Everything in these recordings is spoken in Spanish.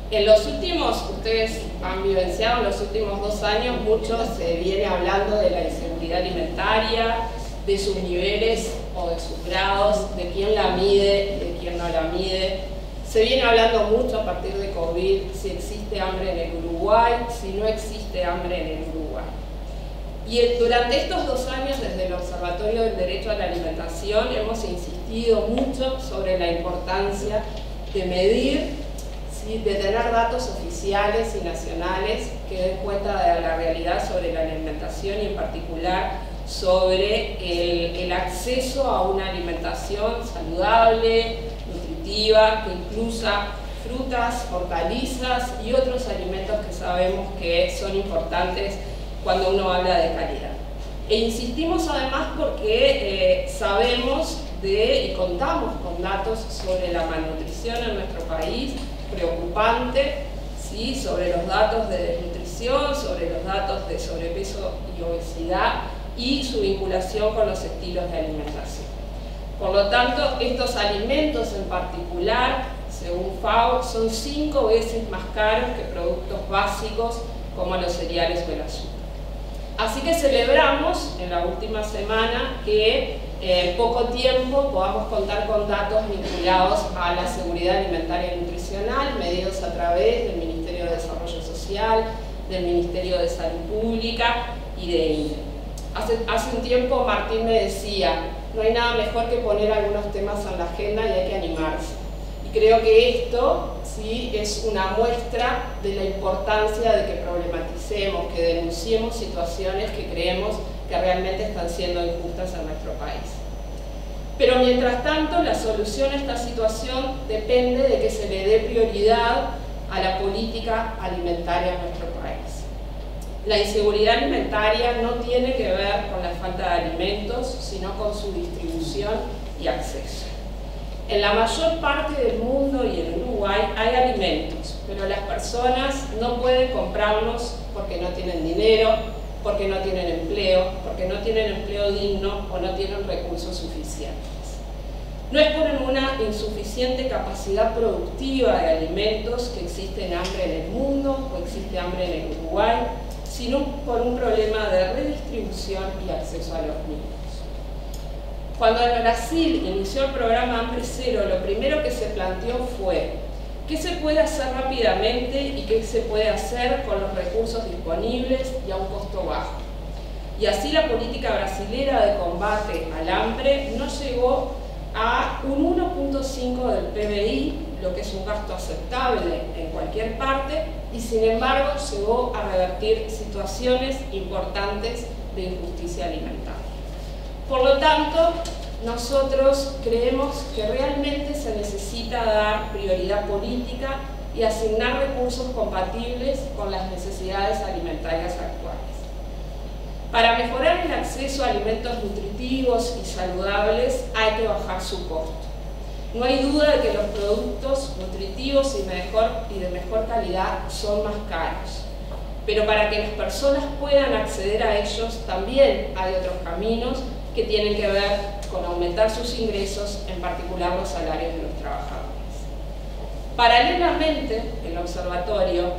En los últimos, ustedes han vivenciado en los últimos 2 años, mucho se viene hablando de la inseguridad alimentaria, de sus niveles o de sus grados, de quién la mide, de quién no la mide. Se viene hablando mucho a partir de COVID si existe hambre en el Uruguay, si no existe hambre en el Uruguay. Y durante estos 2 años, desde el Observatorio del Derecho a la Alimentación, hemos insistido mucho sobre la importancia de medir, ¿sí?, de tener datos oficiales y nacionales que den cuenta de la realidad sobre la alimentación y en particular sobre el acceso a una alimentación saludable, nutritiva, que incluya frutas, hortalizas y otros alimentos que sabemos que son importantes cuando uno habla de calidad. E insistimos además porque sabemos y contamos con datos sobre la malnutrición en nuestro país, preocupante, ¿sí?, sobre los datos de desnutrición, sobre los datos de sobrepeso y obesidad y su vinculación con los estilos de alimentación. Por lo tanto, estos alimentos en particular, según FAO, son 5 veces más caros que productos básicos como los cereales o el azúcar. Así que celebramos en la última semana que en poco tiempo podamos contar con datos vinculados a la seguridad alimentaria y nutricional, medidos a través del Ministerio de Desarrollo Social, del Ministerio de Salud Pública y de INE. Hace un tiempo Martín me decía, no hay nada mejor que poner algunos temas en la agenda y hay que animarse. Y creo que esto sí es una muestra de la importancia de que problematicemos, que denunciemos situaciones que creemos que realmente están siendo injustas en nuestro país. Pero mientras tanto, la solución a esta situación depende de que se le dé prioridad a la política alimentaria en nuestro país. La inseguridad alimentaria no tiene que ver con la falta de alimentos, sino con su distribución y acceso. En la mayor parte del mundo y en Uruguay hay alimentos, pero las personas no pueden comprarlos porque no tienen dinero, porque no tienen empleo digno o no tienen recursos suficientes. No es por una insuficiente capacidad productiva de alimentos que existe hambre en el mundo o existe hambre en el Uruguay, sino por un problema de redistribución y acceso a los mismos. Cuando en Brasil inició el programa Hambre Cero, lo primero que se planteó fue qué se puede hacer rápidamente y qué se puede hacer con los recursos disponibles y a un costo bajo. Y así la política brasilera de combate al hambre no llegó a un 1.5 del PBI, lo que es un gasto aceptable en cualquier parte, y sin embargo llegó a revertir situaciones importantes de injusticia alimentaria. Por lo tanto, nosotros creemos que realmente se necesita dar prioridad política y asignar recursos compatibles con las necesidades alimentarias actuales. Para mejorar el acceso a alimentos nutritivos y saludables hay que bajar su costo. No hay duda de que los productos nutritivos y de mejor calidad son más caros. Pero para que las personas puedan acceder a ellos también hay otros caminos que tienen que ver con aumentar sus ingresos, en particular los salarios de los trabajadores. Paralelamente, el observatorio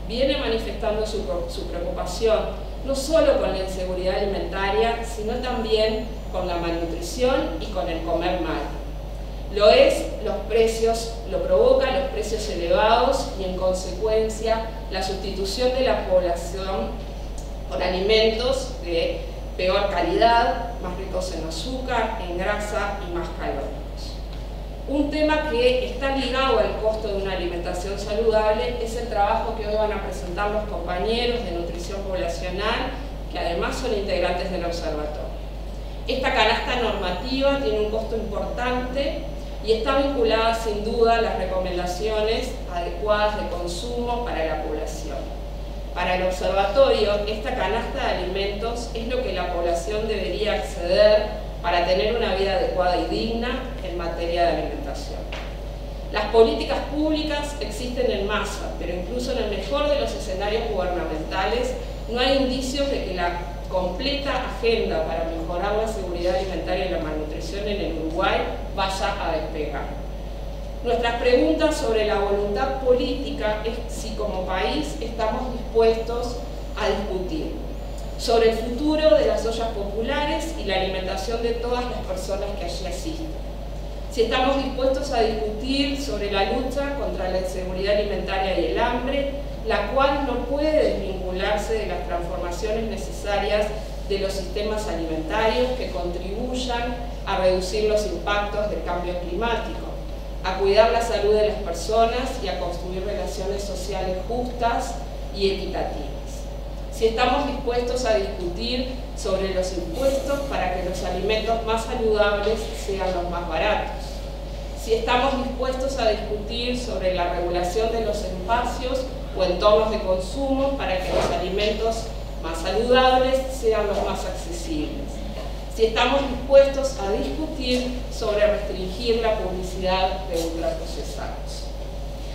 viene manifestando su preocupación no solo con la inseguridad alimentaria, sino también con la malnutrición y con el comer mal. Lo provoca los precios elevados y en consecuencia la sustitución de la población por alimentos de peor calidad, más ricos en azúcar, en grasa y más calóricos. Un tema que está ligado al costo de una alimentación saludable es el trabajo que hoy van a presentar los compañeros de nutrición poblacional, que además son integrantes del observatorio. Esta canasta normativa tiene un costo importante y está vinculada sin duda a las recomendaciones adecuadas de consumo para la población. Para el observatorio, esta canasta de alimentos es lo que la población debería acceder para tener una vida adecuada y digna en materia de alimentación. Las políticas públicas existen en masa, pero incluso en el mejor de los escenarios gubernamentales no hay indicios de que la completa agenda para mejorar la seguridad alimentaria y la malnutrición en el Uruguay vaya a despegar. Nuestras preguntas sobre la voluntad política es si como país estamos dispuestos a discutir sobre el futuro de las ollas populares y la alimentación de todas las personas que allí asisten. Si estamos dispuestos a discutir sobre la lucha contra la inseguridad alimentaria y el hambre, la cual no puede desvincularse de las transformaciones necesarias de los sistemas alimentarios que contribuyan a reducir los impactos del cambio climático, a cuidar la salud de las personas y a construir relaciones sociales justas y equitativas. Si estamos dispuestos a discutir sobre los impuestos para que los alimentos más saludables sean los más baratos. Si estamos dispuestos a discutir sobre la regulación de los espacios o entornos de consumo para que los alimentos más saludables sean los más accesibles. Si estamos dispuestos a discutir sobre restringir la publicidad de ultraprocesados.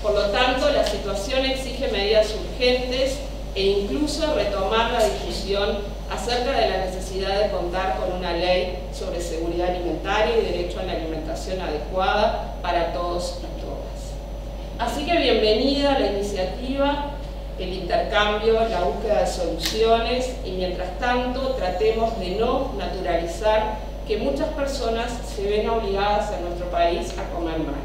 Por lo tanto, la situación exige medidas urgentes e incluso retomar la discusión acerca de la necesidad de contar con una ley sobre seguridad alimentaria y derecho a la alimentación adecuada para todos y todas. Así que bienvenida a la iniciativa, el intercambio, la búsqueda de soluciones y mientras tanto tratemos de no naturalizar que muchas personas se ven obligadas en nuestro país a comer mal.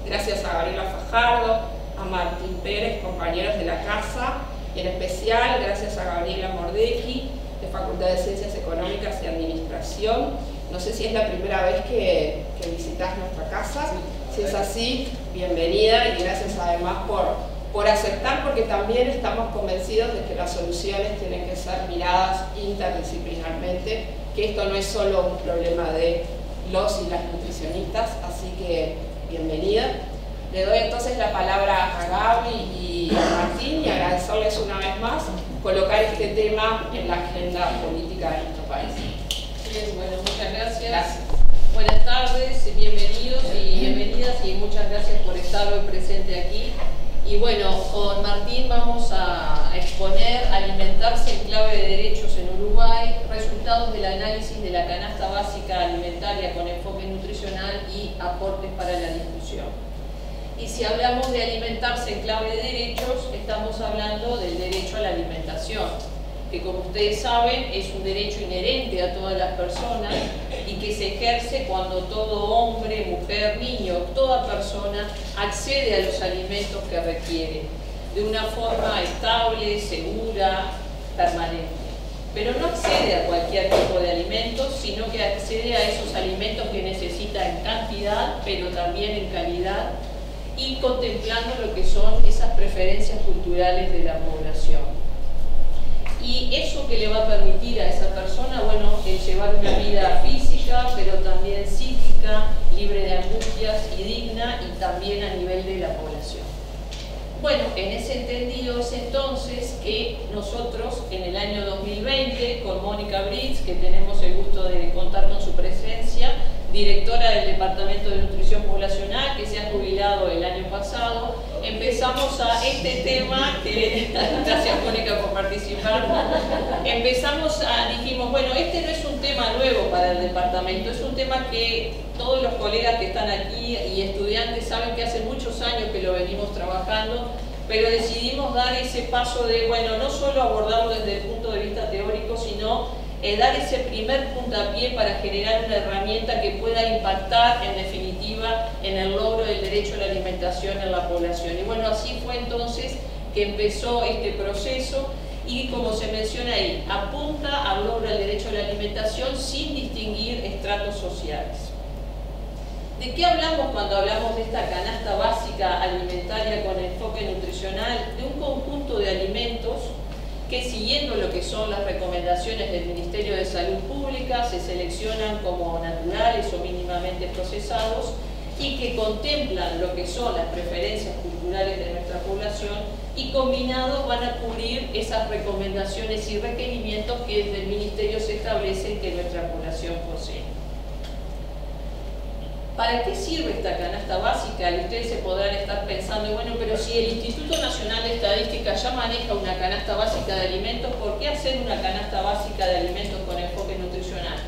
Gracias a Gabriela Fajardo, a Martín Pérez, compañeros de la casa, y en especial gracias a Gabriela Mordecki, de Facultad de Ciencias Económicas y Administración. No sé si es la primera vez que visitas nuestra casa. Si es así, bienvenida y gracias además por aceptar, porque también estamos convencidos de que las soluciones tienen que ser miradas interdisciplinarmente, que esto no es solo un problema de los y las nutricionistas, así que bienvenida. Le doy entonces la palabra a Gaby y a Martín y agradecerles una vez más colocar este tema en la agenda política de nuestro país. Bien, bueno, muchas gracias. Buenas tardes, bienvenidos y bienvenidas y muchas gracias por estar hoy presente aquí. Y bueno, con Martín vamos a exponer alimentarse en clave de derechos en Uruguay, resultados del análisis de la canasta básica alimentaria con enfoque nutricional y aportes para la discusión. Y si hablamos de alimentarse en clave de derechos, estamos hablando del derecho a la alimentación, que como ustedes saben es un derecho inherente a todas las personas y que se ejerce cuando todo hombre, mujer, niño, toda persona accede a los alimentos que requiere, de una forma estable, segura, permanente. Pero no accede a cualquier tipo de alimentos, sino que accede a esos alimentos que necesita en cantidad, pero también en calidad, y contemplando lo que son esas preferencias culturales de la población. Y eso que le va a permitir a esa persona, bueno, llevar una vida física, pero también psíquica, libre de angustias y digna, y también a nivel de la población. Bueno, en ese entendido es entonces que nosotros en el año 2020, con Mónica Britz, que tenemos el gusto de contar con su presencia, directora del Departamento de Nutrición Poblacional, que se ha jubilado el año pasado, empezamos a este tema, que gracias Mónica por participar, dijimos, bueno, este no es un tema nuevo para el departamento, es un tema que todos los colegas que están aquí y estudiantes saben que hace muchos años que lo venimos trabajando, pero decidimos dar ese paso de, bueno, no solo abordarlo desde el punto de vista teórico, sino dar ese primer puntapié para generar una herramienta que pueda impactar en definitiva en el logro del derecho a la alimentación en la población. Y bueno, así fue entonces que empezó este proceso y como se menciona ahí, apunta al logro del derecho a la alimentación sin distinguir estratos sociales. ¿De qué hablamos cuando hablamos de esta canasta básica alimentaria con enfoque nutricional? De un conjunto de alimentos que, siguiendo lo que son las recomendaciones del Ministerio de Salud Pública, se seleccionan como naturales o mínimamente procesados y que contemplan lo que son las preferencias culturales de nuestra población y combinados van a cubrir esas recomendaciones y requerimientos que desde el Ministerio se establecen que nuestra población posee. ¿Para qué sirve esta canasta básica? Y ustedes se podrán estar pensando, bueno, pero si el Instituto Nacional de Estadística ya maneja una canasta básica de alimentos, ¿por qué hacer una canasta básica de alimentos con enfoque nutricional?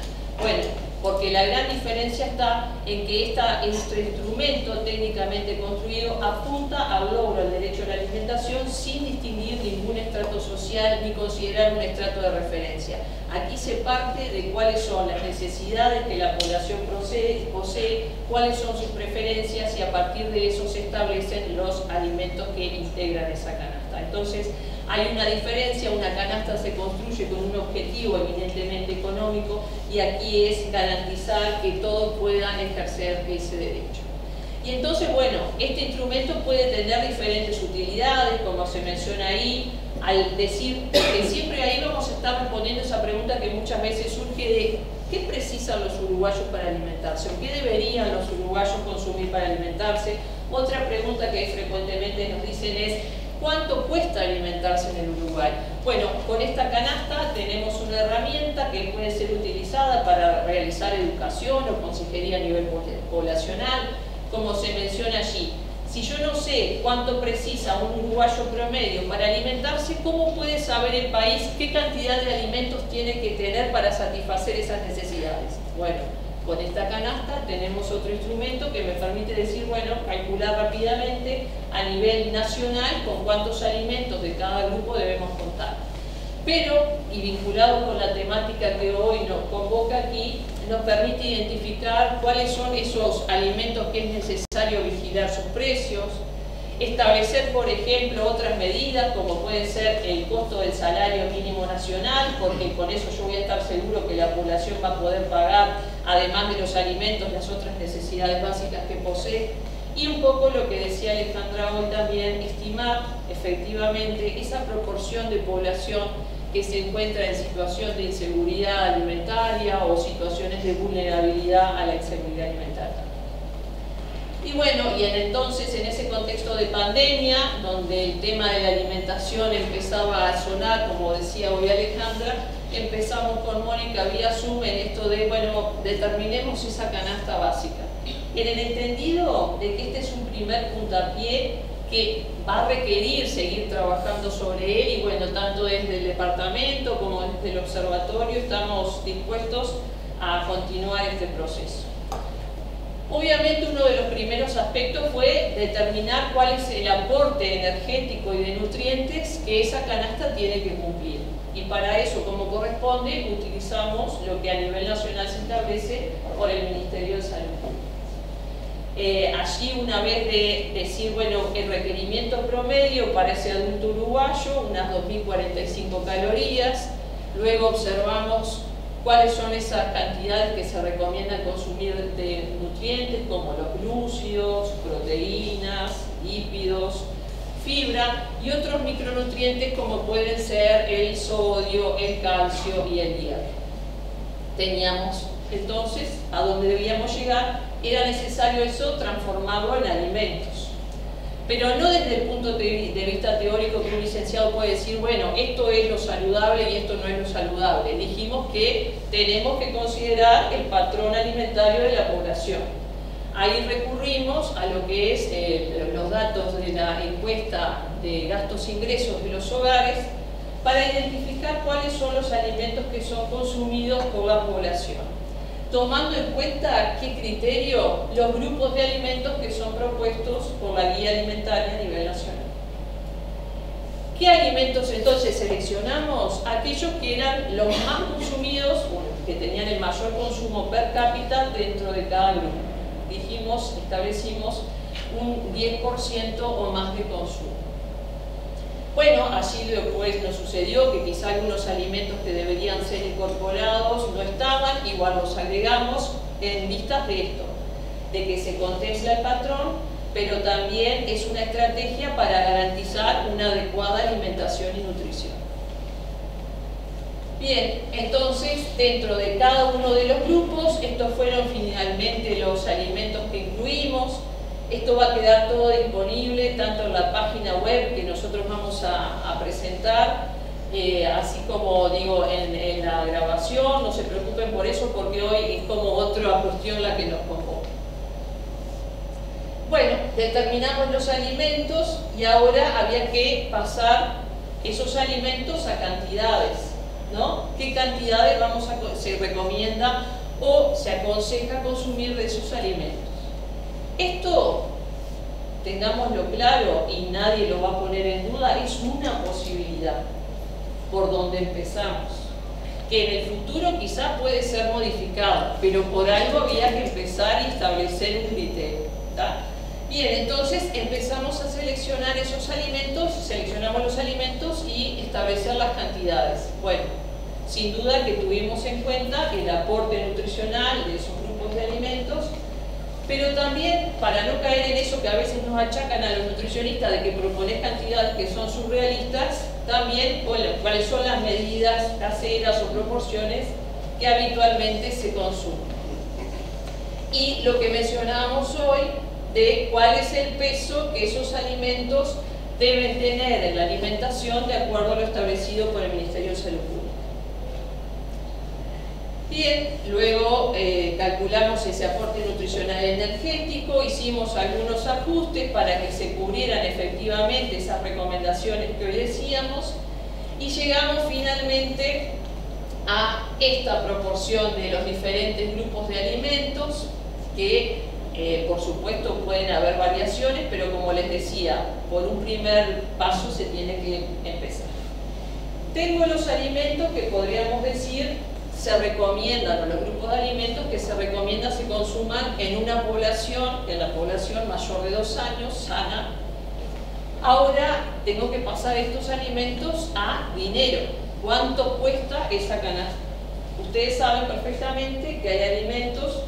Bueno, porque la gran diferencia está en que este instrumento técnicamente construido apunta al logro del derecho a la alimentación sin distinguir ningún estrato social ni considerar un estrato de referencia. Aquí se parte de cuáles son las necesidades que la población posee, cuáles son sus preferencias y a partir de eso se establecen los alimentos que integran esa canasta. Entonces, hay una diferencia, una canasta se construye con un objetivo eminentemente económico y aquí es garantizar que todos puedan ejercer ese derecho. Y entonces, bueno, este instrumento puede tener diferentes utilidades, como se menciona ahí, al decir que siempre ahí vamos a estar respondiendo esa pregunta que muchas veces surge de ¿qué precisan los uruguayos para alimentarse? ¿O qué deberían los uruguayos consumir para alimentarse? Otra pregunta que frecuentemente nos dicen es ¿cuánto cuesta alimentarse en el Uruguay? Bueno, con esta canasta tenemos una herramienta que puede ser utilizada para realizar educación o consejería a nivel poblacional, como se menciona allí. Si yo no sé cuánto precisa un uruguayo promedio para alimentarse, ¿cómo puede saber el país qué cantidad de alimentos tiene que tener para satisfacer esas necesidades? Bueno, con esta canasta tenemos otro instrumento que me permite decir, bueno, calcular rápidamente a nivel nacional con cuántos alimentos de cada grupo debemos contar. Pero, y vinculado con la temática que hoy nos convoca aquí, nos permite identificar cuáles son esos alimentos que es necesario vigilar sus precios, establecer, por ejemplo, otras medidas como puede ser el costo del salario mínimo nacional, porque con eso yo voy a estar seguro que la población va a poder pagar, además de los alimentos, las otras necesidades básicas que posee. Y un poco lo que decía Alejandra hoy también, estimar efectivamente esa proporción de población que se encuentra en situación de inseguridad alimentaria o situaciones de vulnerabilidad a la inseguridad alimentaria. Y bueno, y entonces en ese contexto de pandemia, donde el tema de la alimentación empezaba a sonar, como decía hoy Alejandra, empezamos con Mónica vía Zoom en esto de, bueno, determinemos esa canasta básica. En el entendido de que este es un primer puntapié que va a requerir seguir trabajando sobre él y bueno, tanto desde el departamento como desde el observatorio estamos dispuestos a continuar este proceso. Obviamente uno de los primeros aspectos fue determinar cuál es el aporte energético y de nutrientes que esa canasta tiene que cumplir. Y para eso, como corresponde, utilizamos lo que a nivel nacional se establece por el Ministerio de Salud. Allí una vez de decir, bueno, el requerimiento promedio para ese adulto uruguayo, unas 2.045 calorías, luego observamos cuáles son esas cantidades que se recomiendan consumir de nutrientes como los glúcidos, proteínas, lípidos, fibra y otros micronutrientes como pueden ser el sodio, el calcio y el hierro. Teníamos entonces a donde debíamos llegar. Era necesario eso transformarlo en alimentos. Pero no desde el punto de vista teórico que un licenciado puede decir, bueno, esto es lo saludable y esto no es lo saludable. Dijimos que tenemos que considerar el patrón alimentario de la población. Ahí recurrimos a lo que es los datos de la encuesta de gastos-ingresos de los hogares para identificar cuáles son los alimentos que son consumidos por la población, tomando en cuenta qué criterio los grupos de alimentos que son propuestos por la guía alimentaria a nivel nacional. ¿Qué alimentos entonces seleccionamos? Aquellos que eran los más consumidos, que tenían el mayor consumo per cápita dentro de cada grupo. Establecimos un 10% o más de consumo. Bueno, allí después nos sucedió que quizá algunos alimentos que deberían ser incorporados no estaban, igual los agregamos en vistas de esto, de que se contempla el patrón, pero también es una estrategia para garantizar una adecuada alimentación y nutrición. Bien, entonces dentro de cada uno de los grupos, estos fueron finalmente los alimentos que incluimos. Esto va a quedar todo disponible tanto en la página web que nosotros vamos a presentar, así como digo en la grabación. No se preocupen por eso porque hoy es como otra cuestión la que nos convoca. Bueno, determinamos los alimentos y ahora había que pasar esos alimentos a cantidades, ¿no? ¿Qué cantidades se recomienda o se aconseja consumir de esos alimentos. Esto, tengámoslo claro y nadie lo va a poner en duda, es una posibilidad por donde empezamos, que en el futuro quizás puede ser modificado, pero por algo había que empezar y establecer un criterio, ¿tá? Bien, entonces empezamos a seleccionar esos alimentos, seleccionamos los alimentos y establecer las cantidades. Bueno, sin duda que tuvimos en cuenta el aporte nutricional de esos grupos de alimentos, pero también, para no caer en eso que a veces nos achacan a los nutricionistas de que proponen cantidades que son surrealistas, también cuáles son las medidas caseras o proporciones que habitualmente se consumen. Y lo que mencionábamos hoy de cuál es el peso que esos alimentos deben tener en la alimentación de acuerdo a lo establecido por el Ministerio de Salud Pública. Bien, luego calculamos ese aporte nutricional energético, hicimos algunos ajustes para que se cubrieran efectivamente esas recomendaciones que hoy decíamos y llegamos finalmente a esta proporción de los diferentes grupos de alimentos que por supuesto pueden haber variaciones, pero como les decía, por un primer paso se tiene que empezar. Tengo los alimentos que podríamos decir se recomiendan, o los grupos de alimentos que se recomienda se consuman en una población, en la población mayor de 2 años, sana. Ahora tengo que pasar estos alimentos a dinero. ¿Cuánto cuesta esa canasta? Ustedes saben perfectamente que hay alimentos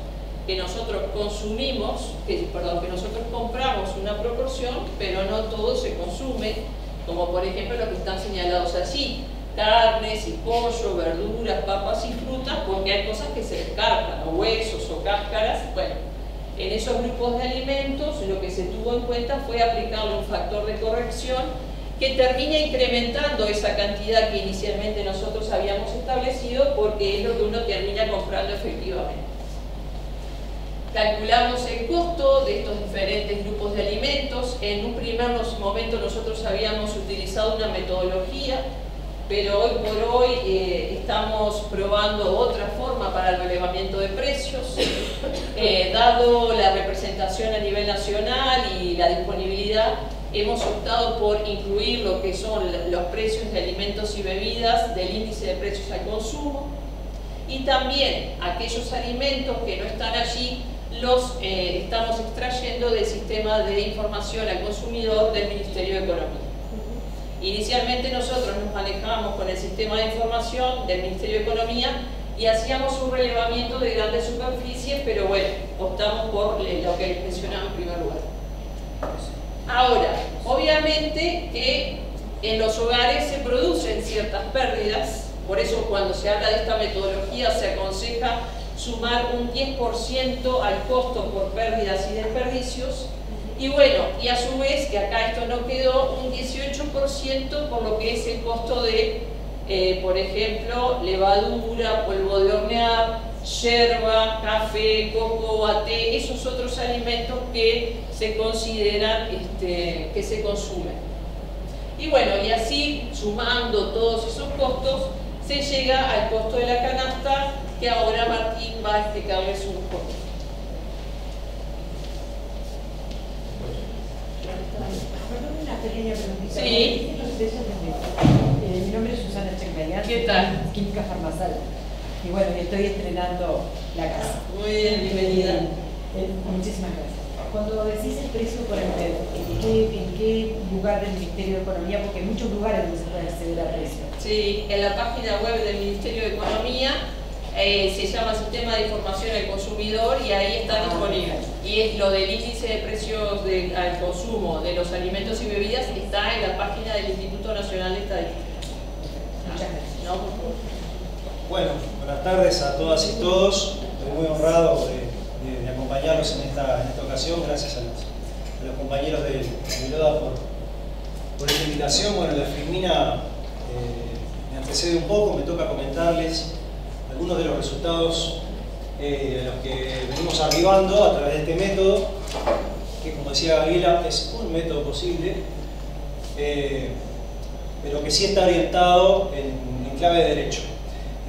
que nosotros consumimos, que nosotros compramos una proporción, pero no todo se consume, como por ejemplo los que están señalados allí. Carnes y pollo, verduras, papas y frutas, porque hay cosas que se descartan, o huesos o cáscaras. Bueno, en esos grupos de alimentos lo que se tuvo en cuenta fue aplicarle un factor de corrección que termina incrementando esa cantidad que inicialmente nosotros habíamos establecido, porque es lo que uno termina comprando efectivamente. Calculamos el costo de estos diferentes grupos de alimentos. En un primer momento nosotros habíamos utilizado una metodología, pero hoy por hoy estamos probando otra forma para el relevamiento de precios. Dado la representación a nivel nacional y la disponibilidad, hemos optado por incluir lo que son los precios de alimentos y bebidas del índice de precios al consumo, y también aquellos alimentos que no están allí los estamos extrayendo del sistema de información al consumidor del Ministerio de Economía. Inicialmente nosotros nos manejamos con el sistema de información del Ministerio de Economía y hacíamos un relevamiento de grandes superficies, pero bueno, optamos por lo que les mencionaba en primer lugar. Ahora, obviamente que en los hogares se producen ciertas pérdidas, por eso cuando se habla de esta metodología se aconseja sumar un 10% al costo por pérdidas y desperdicios. Y bueno, y a su vez, que acá esto no quedó, un 18% por lo que es el costo de, por ejemplo, levadura, polvo de hornear, yerba, café, coco, té, esos otros alimentos que se consideran que se consumen. Y bueno, y así, sumando todos esos costos, se llega al costo de la canasta, que ahora Martín va a explicarles un poco. Una pequeña preguntita. Sí. Mi nombre es Susana Chacmayán. ¿Qué tal? Química farmacéutica. Y bueno, estoy estrenando la casa. Muy bien, bienvenida. Muchísimas gracias. Cuando decís el precio por entero, ¿en qué lugar del Ministerio de Economía? Porque hay muchos lugares donde se puede acceder al precio. Sí, en la página web del Ministerio de Economía se llama Sistema de Información al Consumidor y ahí está disponible. Y es lo del índice de precios al consumo de los alimentos y bebidas, está en la página del Instituto Nacional de Estadística. Muchas gracias. No, por favor. Bueno, buenas tardes a todas y todos. Estoy muy honrado de acompañarlos en esta ocasión. Gracias a los compañeros de Miloda por esta invitación. Bueno, la Filmina me antecede un poco, me toca comentarles algunos de los resultados a los que venimos arribando a través de este método, que como decía Gabriela, es un método posible, pero que sí está orientado en clave de derecho.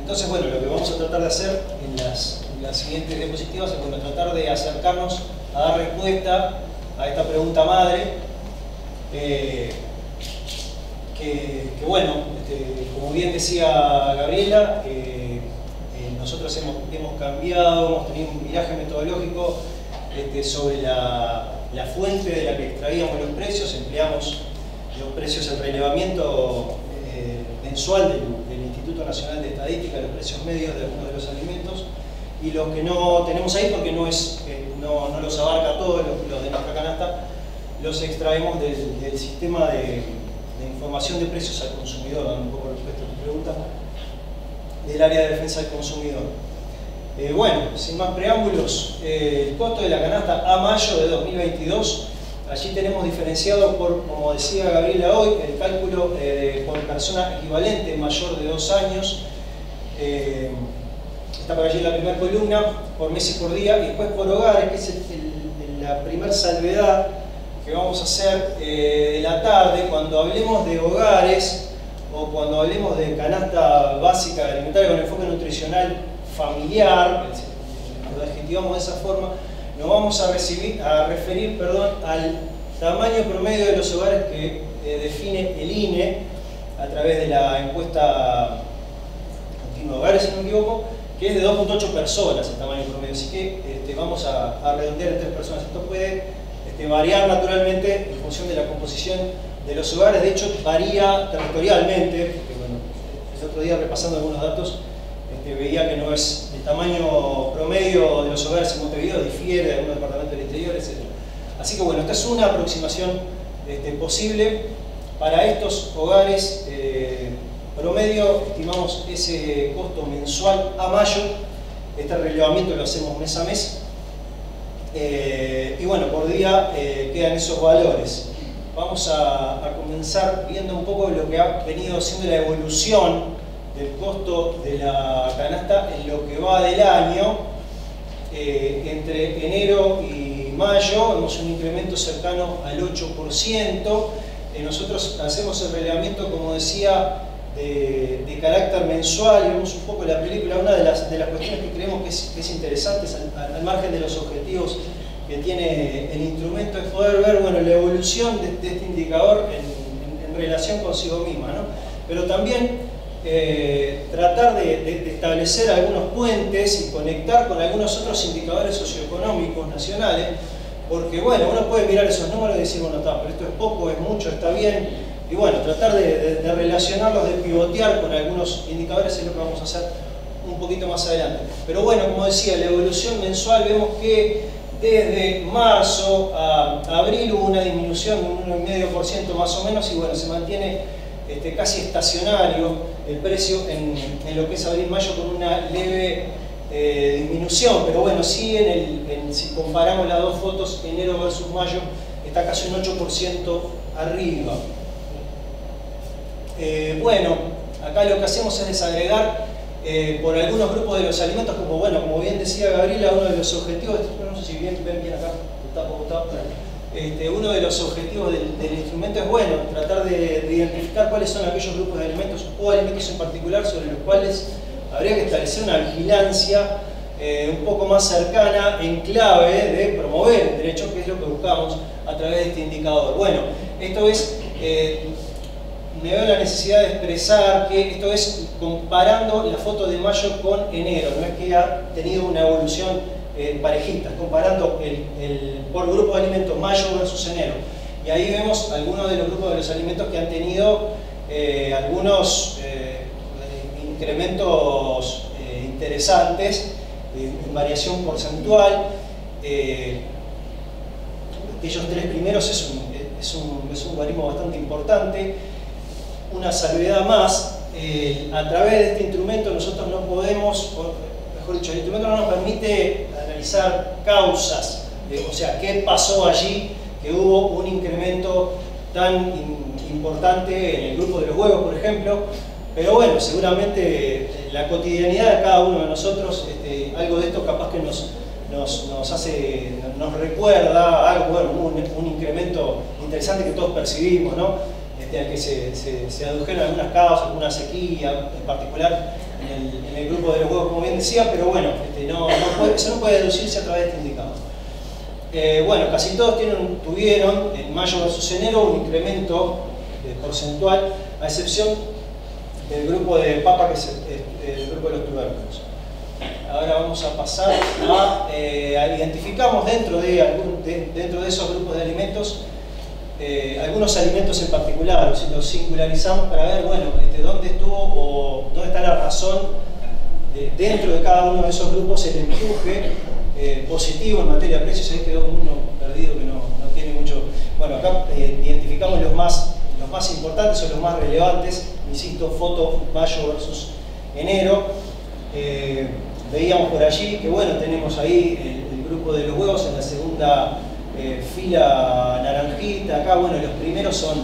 Entonces, bueno, lo que vamos a tratar de hacer en las las siguientes diapositivas es, bueno, tratar de acercarnos a dar respuesta a esta pregunta madre, que bueno, como bien decía Gabriela, nosotros hemos cambiado, hemos tenido un viraje metodológico sobre la fuente de la que extraíamos los precios. Empleamos los precios en relevamiento mensual del Instituto Nacional de Estadística, los precios medios de algunos de los alimentos, y los que no tenemos ahí, porque no los abarca todos los de nuestra canasta, los extraemos del sistema de información de precios al consumidor, dando un poco respuesta a tu pregunta, del área de defensa del consumidor. Bueno, sin más preámbulos, el costo de la canasta a mayo de 2022, allí tenemos diferenciado por, como decía Gabriela hoy, el cálculo por persona equivalente mayor de 2 años, está por allí en la primera columna, por mes y por día, y después por hogares, que es la primera salvedad que vamos a hacer de la tarde. Cuando hablemos de hogares o cuando hablemos de canasta básica alimentaria con enfoque nutricional familiar, lo adjetivamos de esa forma, nos vamos a referir al tamaño promedio de los hogares que define el INE a través de la encuesta continua de hogares, si no me equivoco, que es de 2.8 personas el tamaño promedio, así que vamos a redondear en 3 personas. Esto puede variar naturalmente en función de la composición de los hogares, de hecho varía territorialmente, porque bueno, el otro día repasando algunos datos veía que no es el tamaño promedio de los hogares en Montevideo, difiere de algunos departamentos del interior, etc. Así que bueno, esta es una aproximación posible. Para estos hogares promedio estimamos ese costo mensual a mayo. Este relevamiento lo hacemos mes a mes. Y bueno, por día quedan esos valores. Vamos a comenzar viendo un poco lo que ha venido siendo la evolución del costo de la canasta en lo que va del año. Entre enero y mayo vemos un incremento cercano al 8%. Nosotros hacemos el relevamiento, como decía, de carácter mensual, y vemos un poco la película. Una de las cuestiones que creemos que es interesante, al margen de los objetivos que tiene el instrumento, es poder ver, bueno, la evolución de este indicador en relación consigo misma, ¿no? Pero también tratar de establecer algunos puentes y conectar con algunos otros indicadores socioeconómicos nacionales, porque bueno, uno puede mirar esos números y decir, bueno, está, pero esto es poco, es mucho, está bien, y bueno, tratar de relacionarlos, de pivotear con algunos indicadores es lo que vamos a hacer un poquito más adelante. Pero bueno, como decía, la evolución mensual, vemos que desde marzo a abril hubo una disminución de un 1,5% más o menos, y bueno, se mantiene casi estacionario el precio en lo que es abril-mayo, con una leve disminución, pero bueno, sí si comparamos las dos fotos, enero versus mayo, está casi un 8% arriba. Bueno, acá lo que hacemos es desagregar por algunos grupos de los alimentos, como bien decía Gabriela, uno de los objetivos, no sé si ven bien acá, uno de los objetivos del instrumento es, bueno, tratar de identificar cuáles son aquellos grupos de alimentos o alimentos en particular sobre los cuales habría que establecer una vigilancia un poco más cercana, en clave de promover el derecho, que es lo que buscamos a través de este indicador. Bueno, esto es, me veo la necesidad de expresar que esto es comparando la foto de mayo con enero, no es que ha tenido una evolución parejitas, comparando por grupo de alimentos mayo versus enero. Y ahí vemos algunos de los grupos de los alimentos que han tenido algunos incrementos interesantes en variación porcentual. Aquellos 3 primeros es un logaritmo bastante importante. Una salvedad más, a través de este instrumento nosotros no podemos, mejor dicho, el instrumento no nos permite analizar causas, o sea, qué pasó allí, que hubo un incremento tan importante en el grupo de los huevos, por ejemplo. Pero bueno, seguramente la cotidianidad de cada uno de nosotros, algo de esto capaz que nos recuerda algo, bueno, un incremento interesante que todos percibimos, ¿no? al que se adujeron algunas causas, alguna sequía en particular en el grupo de los huevos, como bien decía, pero bueno, eso no puede deducirse a través de este indicador. Bueno, casi todos tuvieron en mayo versus enero un incremento porcentual, a excepción del grupo de papa, que es el grupo de los tubérculos. Ahora vamos a pasar a identificamos dentro de esos grupos de alimentos algunos alimentos en particular, los singularizamos para ver, bueno, dónde estuvo o dónde está la razón dentro de cada uno de esos grupos el empuje positivo en materia de precios. Ahí quedó uno perdido que no tiene mucho. Bueno, acá identificamos los más importantes o los más relevantes, insisto, foto mayo versus enero. Veíamos por allí que bueno, tenemos ahí el grupo de los huevos en la segunda fila naranjita. Acá bueno, los primeros son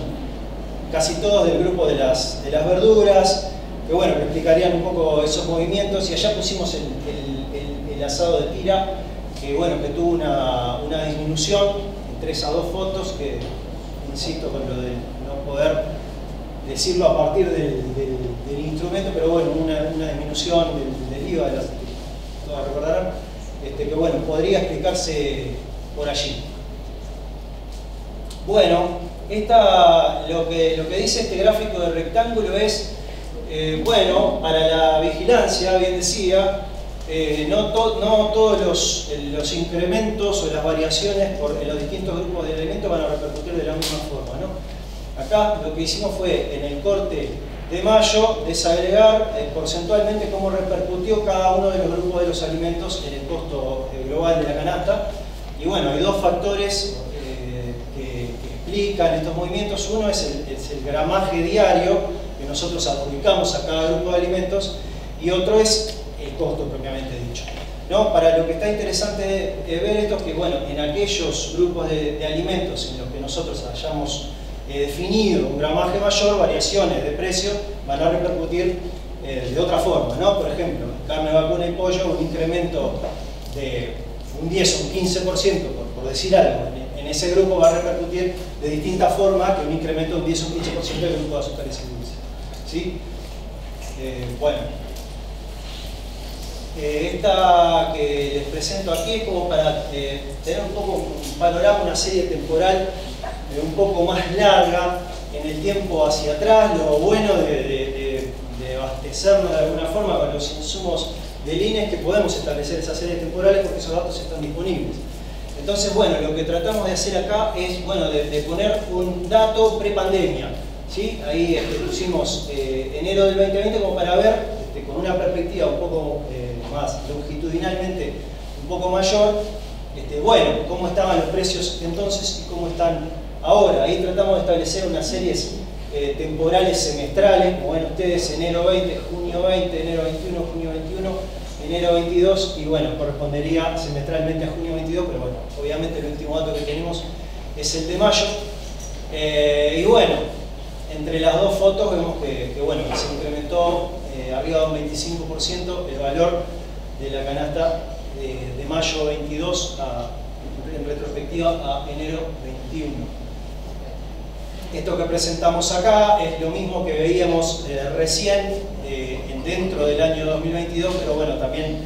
casi todos del grupo de las verduras, que bueno, que explicarían un poco esos movimientos. Y allá pusimos el asado de tira, que bueno, que tuvo una disminución entre esas dos fotos, que insisto con lo de no poder decirlo a partir del instrumento, pero bueno, una disminución del IVA, todos recordarán, que bueno, podría explicarse por allí. Bueno, lo que dice este gráfico de rectángulo es, bueno, para la vigilancia, bien decía, no todos los incrementos o las variaciones en los distintos grupos de alimentos van a repercutir de la misma forma, ¿no? Acá lo que hicimos fue, en el corte de mayo, desagregar porcentualmente cómo repercutió cada uno de los grupos de los alimentos en el costo global de la canasta. Y bueno, hay dos factores que explican estos movimientos. Uno es el gramaje diario que nosotros adjudicamos a cada grupo de alimentos, y otro es el costo propiamente dicho, ¿no? Para lo que está interesante ver esto es que bueno, en aquellos grupos de alimentos en los que nosotros hayamos definido un gramaje mayor, variaciones de precio van a repercutir de otra forma, ¿no? Por ejemplo, carne vacuna y pollo, un incremento de un 10 o un 15%, por decir algo, en ese grupo va a repercutir de distinta forma que un incremento de un 10 o un 15% del grupo de azúcares y dulces, ¿sí? Bueno, esta que les presento aquí es como para tener un poco un panorama, una serie temporal un poco más larga en el tiempo hacia atrás. Lo bueno de abastecernos de alguna forma con los insumos del INE es que podemos establecer esas series temporales porque esos datos están disponibles. Entonces, bueno, lo que tratamos de hacer acá es, bueno, de poner un dato prepandemia, ¿sí? Ahí pusimos enero del 2020 como para ver con una perspectiva un poco más longitudinalmente un poco mayor, bueno, cómo estaban los precios entonces y cómo están ahora. Ahí tratamos de establecer unas series temporales semestrales, como ven ustedes, enero 20, junio 20, enero 21, junio 21, enero 22, y bueno, correspondería semestralmente a junio 22, pero bueno, obviamente el último dato que tenemos es el de mayo. Y bueno, entre las dos fotos vemos que bueno, se incrementó arriba de un 25% el valor de la canasta de mayo 22 en retrospectiva a enero 21. Esto que presentamos acá es lo mismo que veíamos recién dentro del año 2022, pero bueno, también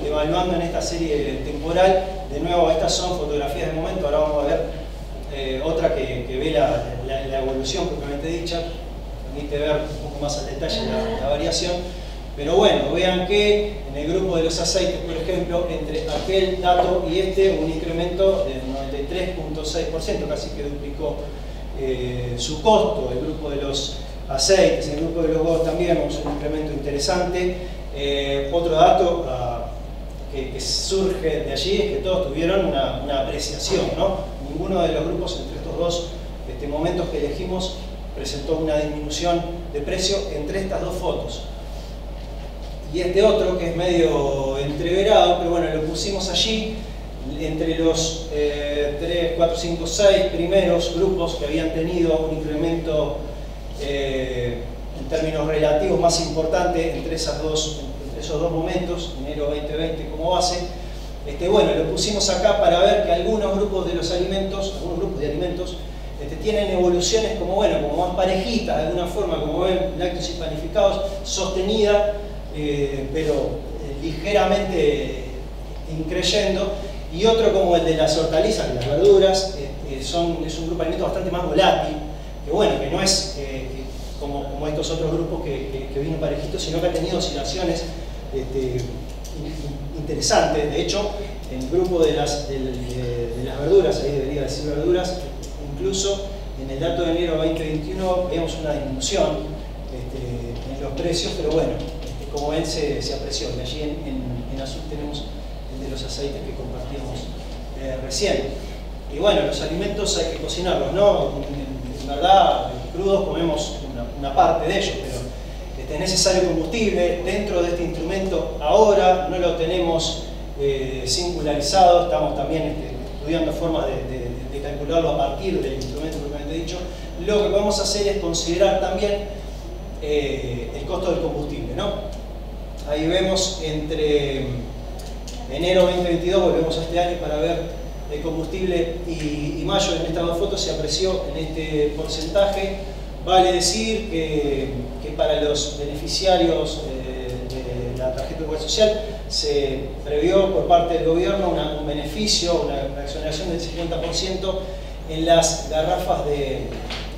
evaluando en esta serie temporal. De nuevo, estas son fotografías de momento. Ahora vamos a ver otra que ve la evolución propiamente dicha, permite ver un poco más al detalle la variación. Pero bueno, vean que en el grupo de los aceites, por ejemplo, entre aquel dato y un incremento del 93.6%, casi que duplicó su costo. El grupo de los aceites, el grupo de los huevos también vemos un incremento interesante. Otro dato que surge de allí es que todos tuvieron una apreciación, ¿no? Ninguno de los grupos entre estos dos momentos que elegimos presentó una disminución de precio entre estas dos fotos. Y otro que es medio entreverado, pero bueno, lo pusimos allí entre los 3, 4, 5, 6 primeros grupos que habían tenido un incremento en términos relativos más importante entre esos dos momentos, enero 2020 como base. Bueno, lo pusimos acá para ver que algunos grupos de alimentos tienen evoluciones como, bueno, como más parejitas, de alguna forma, como ven, lácteos y panificados, sostenida, pero ligeramente increyendo, y otro como el de las hortalizas, que las verduras, es un grupo de alimentos bastante más volátil, que bueno, que no es como estos otros grupos que vino parejitos, sino que ha tenido oscilaciones interesantes. De hecho, en el grupo de las verduras, ahí debería decir verduras, incluso en el dato de enero 2021 vemos una disminución en los precios, pero bueno, como ven se apreció. Y allí en azul tenemos el de los aceites que compartíamos recién. Y bueno, los alimentos hay que cocinarlos, ¿no? En verdad, crudos comemos una parte de ellos, pero es necesario combustible. Dentro de este instrumento ahora no lo tenemos singularizado, estamos también estudiando formas de calcularlo a partir del instrumento propiamente dicho. Lo que podemos hacer es considerar también el costo del combustible, ¿no? Ahí vemos entre enero 2022, volvemos a este año para ver el combustible, y mayo, en estas dos fotos se apreció en este porcentaje. Vale decir que para los beneficiarios de la tarjeta de seguridad social se previó por parte del gobierno un beneficio, una exoneración del 50% en las garrafas de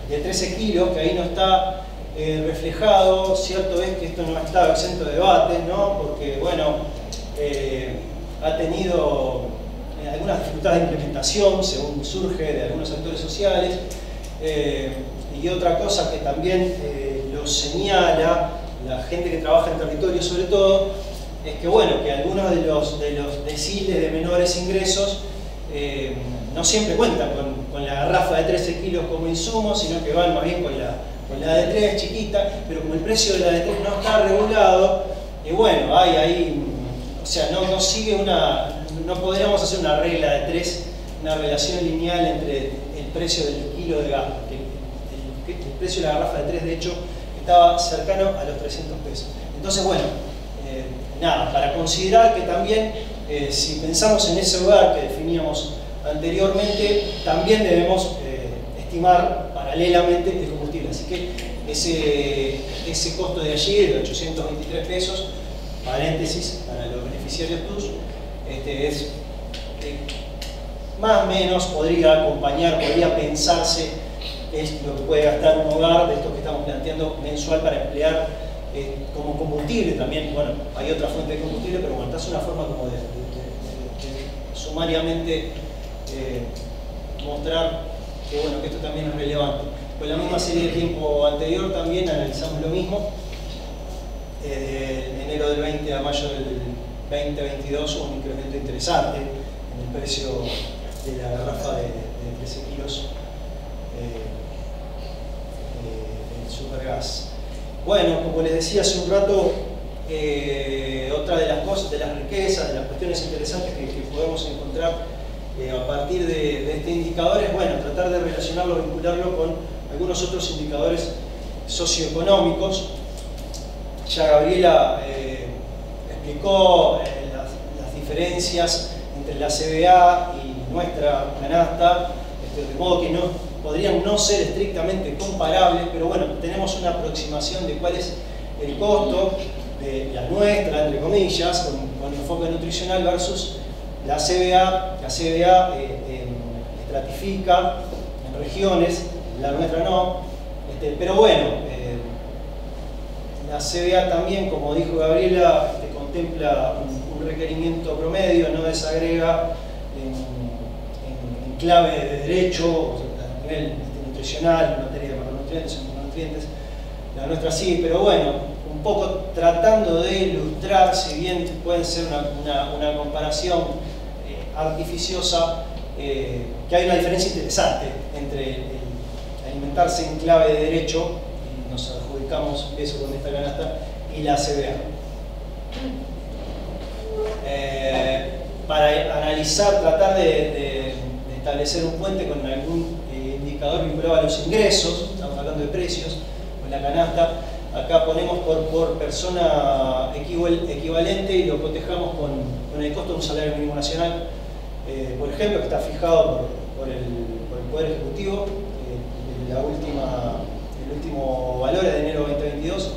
13 kilos, que ahí no está reflejado. Cierto es que esto no está exento de debate, ¿no? Porque, bueno, ha tenido algunas dificultades de implementación, según surge de algunos actores sociales. Y otra cosa que también lo señala la gente que trabaja en territorio, sobre todo, es que, bueno, que algunos de los deciles de menores ingresos no siempre cuentan con la garrafa de 13 kilos como insumo, sino que van más bien con la de 3 chiquita, pero como el precio de la de 3 no está regulado, y bueno, hay ahí, o sea, no sigue no podríamos hacer una regla de 3, una relación lineal entre el precio del kilo de gas. El precio de la garrafa de 3, de hecho, estaba cercano a los 300 pesos. Entonces, bueno, nada, para considerar que también, si pensamos en ese hogar que definíamos anteriormente, también debemos estimar paralelamente el combustible. Así que ese costo de allí, de 823 pesos, paréntesis, para los beneficiarios TUS, es más o menos podría pensarse es lo que puede gastar un hogar de estos que estamos planteando mensual para emplear como combustible también. Bueno, hay otra fuente de combustible, pero bueno, esta es una forma como de sumariamente mostrar que, bueno, que esto también es relevante. Con la misma serie de tiempo anterior también analizamos lo mismo. De enero del 20 a mayo del 2022 hubo un incremento interesante en el precio de la garrafa de 13 kilos del supergas. Bueno, como les decía hace un rato, otra de las cosas, de las riquezas, de las cuestiones interesantes que podemos encontrar a partir de este indicador es, bueno, tratar de relacionarlo, vincularlo con algunos otros indicadores socioeconómicos. Ya Gabriela explicó las diferencias entre la CBA y nuestra canasta, de modo que podrían no ser estrictamente comparables, pero bueno, tenemos una aproximación de cuál es el costo de la nuestra, entre comillas, con enfoque nutricional versus la CBA. La CBA estratifica en regiones, la nuestra no, pero bueno, la CBA también, como dijo Gabriela, contempla un requerimiento promedio, no desagrega en clave de derecho, a nivel nutricional, en materia de macronutrientes, micronutrientes. La nuestra sí, pero bueno, un poco tratando de ilustrar, si bien puede ser una comparación artificiosa, que hay una diferencia interesante entre el alimentarse en clave de derecho, y nos adjudicamos eso con esta canasta, y la CBA. Para analizar, tratar de establecer un puente con algún indicador vinculado a los ingresos, estamos hablando de precios, con la canasta, acá ponemos por persona equivalente y lo cotejamos con el costo de un salario mínimo nacional, por ejemplo, que está fijado por el Poder Ejecutivo, el último valor es de enero 2022.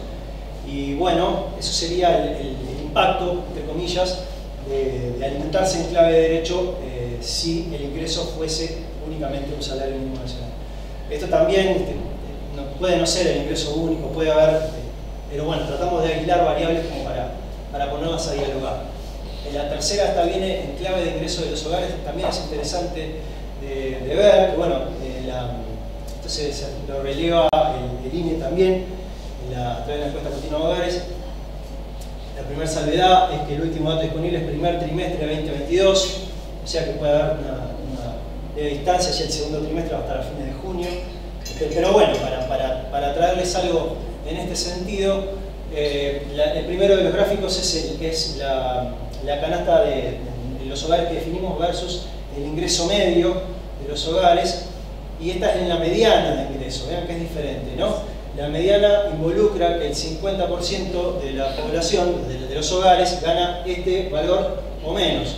Y bueno, eso sería el impacto, entre comillas, de alimentarse en clave de derecho si el ingreso fuese únicamente un salario mínimo nacional. Esto también puede no ser el ingreso único, puede haber, pero bueno, tratamos de aislar variables como para ponerlas a dialogar. La tercera esta viene en clave de ingreso de los hogares, también es interesante de ver, que bueno, entonces lo releva el INE también, a través de la encuesta continua de hogares. La primera salvedad es que el último dato disponible es primer trimestre de 2022, o sea que puede haber una leve distancia, ya el segundo trimestre va a estar a fines de junio. Pero bueno, para traerles algo en este sentido, el primero de los gráficos es la canasta de los hogares que definimos versus el ingreso medio de los hogares, y esta es en la mediana de ingreso, vean que es diferente, ¿no? La mediana involucra que el 50% de la población, de los hogares, gana este valor o menos.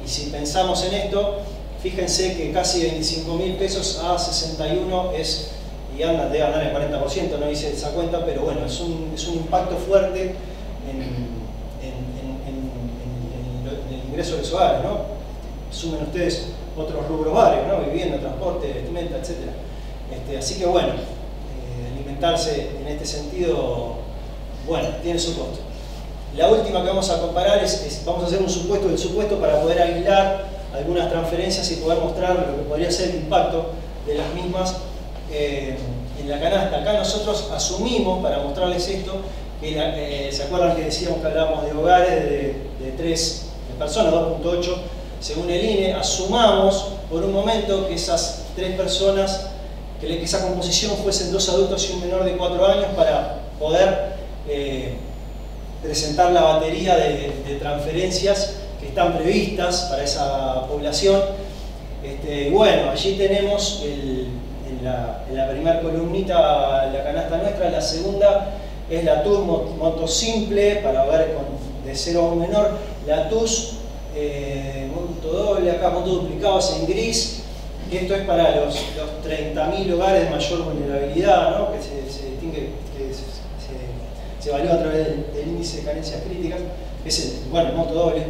Y si pensamos en esto, fíjense que casi 25.000 pesos a 61 es, y debe ganar el 40%, no hice esa cuenta, pero bueno, es un impacto fuerte en el ingreso de los hogares, ¿no? Sumen ustedes otros rubros varios, ¿no? Vivienda, transporte, vestimenta, etc. Así que bueno, alimentarse en este sentido, bueno, tiene su costo. La última que vamos a comparar vamos a hacer un supuesto del supuesto para poder aislar algunas transferencias y poder mostrar lo que podría ser el impacto de las mismas en la canasta. Acá nosotros asumimos, para mostrarles esto, que ¿se acuerdan que decíamos que hablábamos de hogares de 3 personas, 2.8 según el INE? Asumamos por un momento que esas 3 personas, que esa composición fuesen 2 adultos y un menor de 4 años para poder presentar la batería de transferencias que están previstas para esa población. Bueno, allí tenemos en la primera columnita la canasta nuestra, la segunda es la TUS monto simple para hogares de 0 a 1 menor, la TUS monto doble, acá monto duplicado es en gris. Esto es para los 30.000 hogares de mayor vulnerabilidad, ¿no? Que se distingue, que se evalúa a través del índice de carencias críticas. Es el monto doble,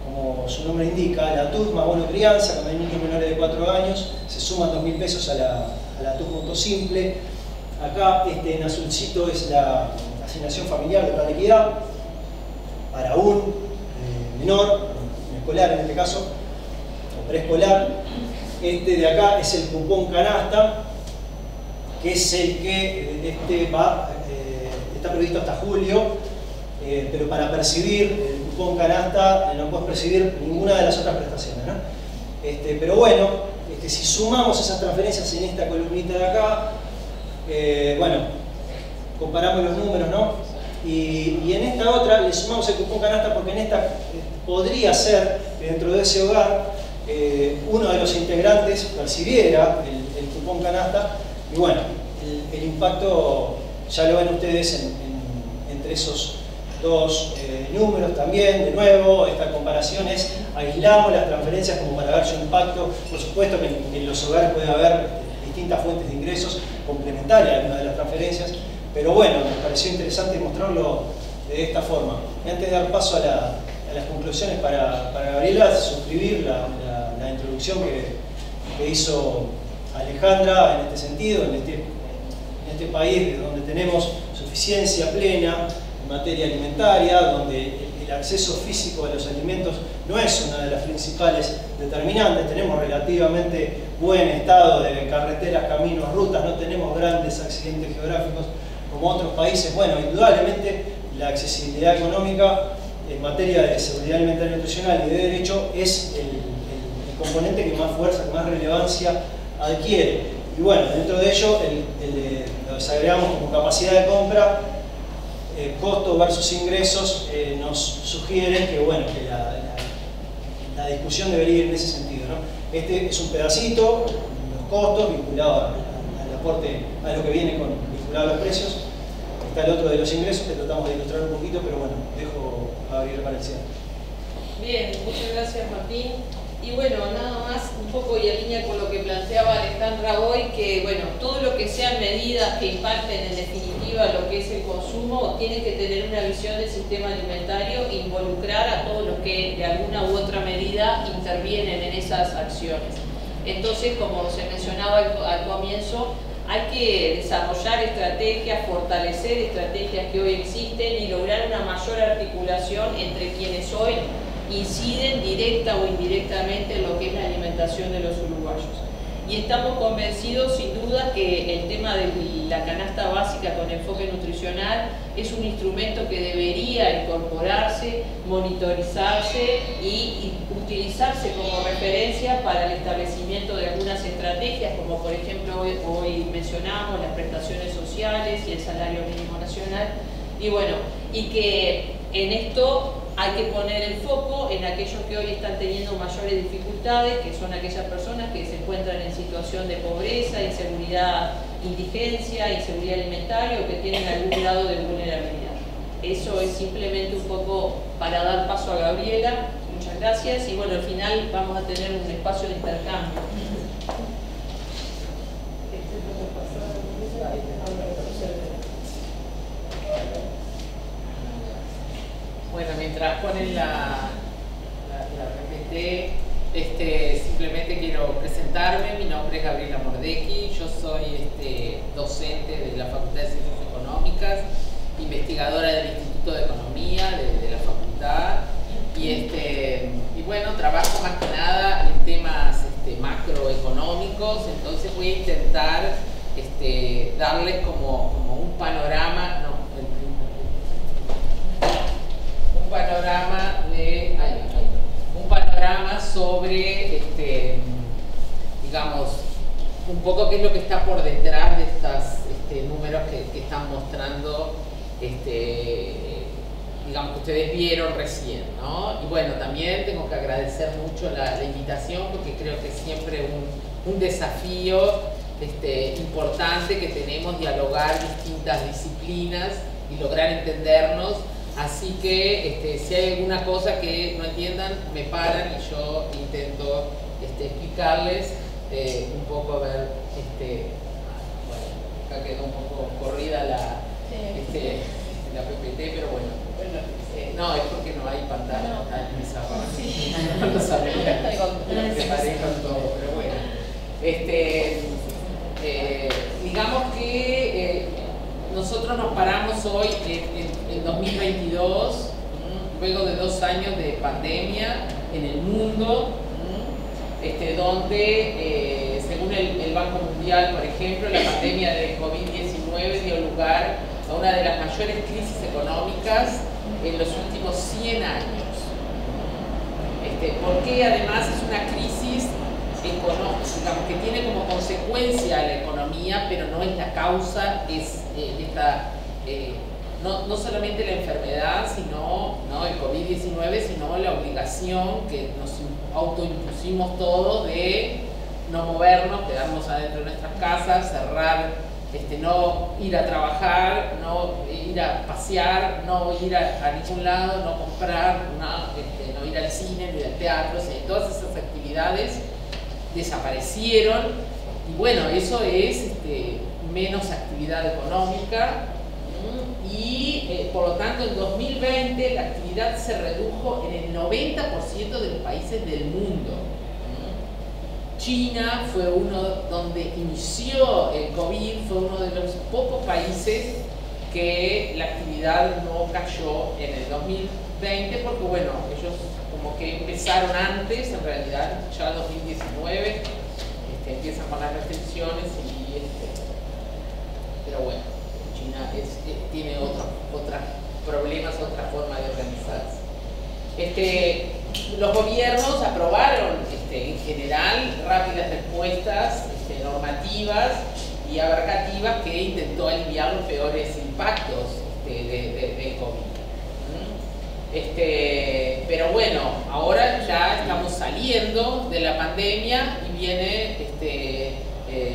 como su nombre indica. La TUS más bono crianza, cuando hay niños menores de 4 años, se suman 2.000 pesos a la TUS monto simple. Acá en azulcito es la asignación familiar de plan de equidad para un menor, un escolar en este caso, o preescolar. Este de acá es el cupón canasta, que es el que está previsto hasta julio, pero para percibir el cupón canasta no puedes percibir ninguna de las otras prestaciones, ¿no? Pero bueno, si sumamos esas transferencias en esta columnita de acá, bueno, comparamos los números, ¿no? Y en esta otra le sumamos el cupón canasta porque en esta podría ser que dentro de ese hogar uno de los integrantes percibiera el cupón canasta, y bueno, el impacto ya lo ven ustedes entre esos dos números también. De nuevo, esta comparación es, aislamos las transferencias como para ver su impacto. Por supuesto que en los hogares puede haber distintas fuentes de ingresos complementarias a algunas de las transferencias, pero bueno, me pareció interesante mostrarlo de esta forma. Y antes de dar paso a las conclusiones para Gabriela, suscribir la introducción que hizo Alejandra en este sentido, en este país donde tenemos suficiencia plena en materia alimentaria, donde el acceso físico a los alimentos no es una de las principales determinantes. Tenemos relativamente buen estado de carreteras, caminos, rutas, no tenemos grandes accidentes geográficos como otros países. Bueno, indudablemente la accesibilidad económica en materia de seguridad alimentaria y nutricional y de derecho es el componente que más fuerza, que más relevancia adquiere. Y bueno, dentro de ello lo desagregamos como capacidad de compra, costo versus ingresos, nos sugieren que, bueno, que la discusión debería ir en ese sentido, ¿no? Este es un pedacito, los costos vinculados al aporte, a lo que viene vinculado a los precios. Está el otro de los ingresos, que tratamos de ilustrar un poquito, pero bueno, dejo a Gabriel para el cierre. Bien, muchas gracias Martín. Y bueno, nada más un poco y en línea con lo que planteaba Alejandra hoy, que bueno, todo lo que sean medidas que impacten en definitiva lo que es el consumo, tiene que tener una visión del sistema alimentario e involucrar a todos los que de alguna u otra medida intervienen en esas acciones. Entonces, como se mencionaba al comienzo, hay que desarrollar estrategias, fortalecer estrategias que hoy existen y lograr una mayor articulación entre quienes hoy inciden directa o indirectamente en lo que es la alimentación de los uruguayos. Y estamos convencidos sin duda que el tema de la canasta básica con enfoque nutricional es un instrumento que debería incorporarse, monitorizarse y utilizarse como referencia para el establecimiento de algunas estrategias, como por ejemplo hoy mencionamos las prestaciones sociales y el salario mínimo nacional. Y bueno, y que en esto hay que poner el foco en aquellos que hoy están teniendo mayores dificultades, que son aquellas personas que se encuentran en situación de pobreza, inseguridad, indigencia, inseguridad alimentaria o que tienen algún grado de vulnerabilidad. Eso es simplemente un poco para dar paso a Gabriela. Muchas gracias y bueno, al final vamos a tener un espacio de intercambio. Bueno, mientras ponen la PPT, simplemente quiero presentarme. Mi nombre es Gabriela Mordecki, yo soy docente de la Facultad de Ciencias Económicas, investigadora del Instituto de Economía de la facultad y bueno, trabajo más que nada en temas macroeconómicos, entonces voy a intentar darles como un panorama, un panorama sobre, digamos, un poco qué es lo que está por detrás de estos números que están mostrando, digamos, que ustedes vieron recién, ¿no? Y bueno, también tengo que agradecer mucho la invitación porque creo que es siempre un desafío importante que tenemos, dialogar distintas disciplinas y lograr entendernos. Así que si hay alguna cosa que no entiendan, me paran y yo intento explicarles un poco, a ver, bueno, acá quedó un poco corrida la PPT, pero bueno, no, es porque no hay pantalla, en esa parte. No lo sabía, lo preparé con todo, pero bueno. Digamos que nosotros nos paramos hoy en 2022, luego de 2 años de pandemia en el mundo, donde, según el Banco Mundial, por ejemplo, la pandemia de COVID-19 dio lugar a una de las mayores crisis económicas en los últimos 100 años. Porque además es una crisis económica, digamos, que tiene como consecuencia la economía, pero no es la causa, es no solamente la enfermedad, sino el COVID-19, sino la obligación que nos autoimpusimos todos de no movernos, quedarnos adentro de nuestras casas, cerrar, no ir a trabajar, no ir a pasear, no ir a ningún lado, no comprar, no ir al cine, ni al teatro, todas esas actividades desaparecieron y bueno, eso es menos actividad económica y por lo tanto en 2020 la actividad se redujo en el 90% de los países del mundo. China fue uno donde inició el COVID, fue uno de los pocos países que la actividad no cayó en el 2020 porque bueno, ellos como que empezaron antes, en realidad ya 2019 empiezan con las restricciones pero bueno, China tiene otros problemas, otra forma de organizarse. Los gobiernos aprobaron en general rápidas respuestas normativas y abarcativas que intentó aliviar los peores impactos del COVID. Pero bueno, ahora ya estamos saliendo de la pandemia y viene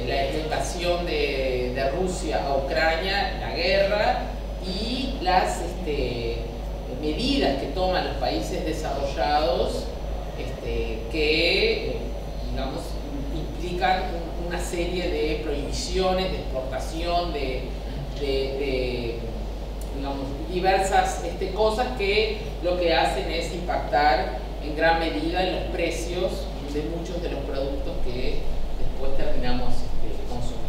la invasión de Rusia a Ucrania, la guerra y las medidas que toman los países desarrollados que, digamos, implican una serie de prohibiciones de exportación, digamos, diversas cosas que lo que hacen es impactar en gran medida en los precios de muchos de los productos que después terminamos consumiendo.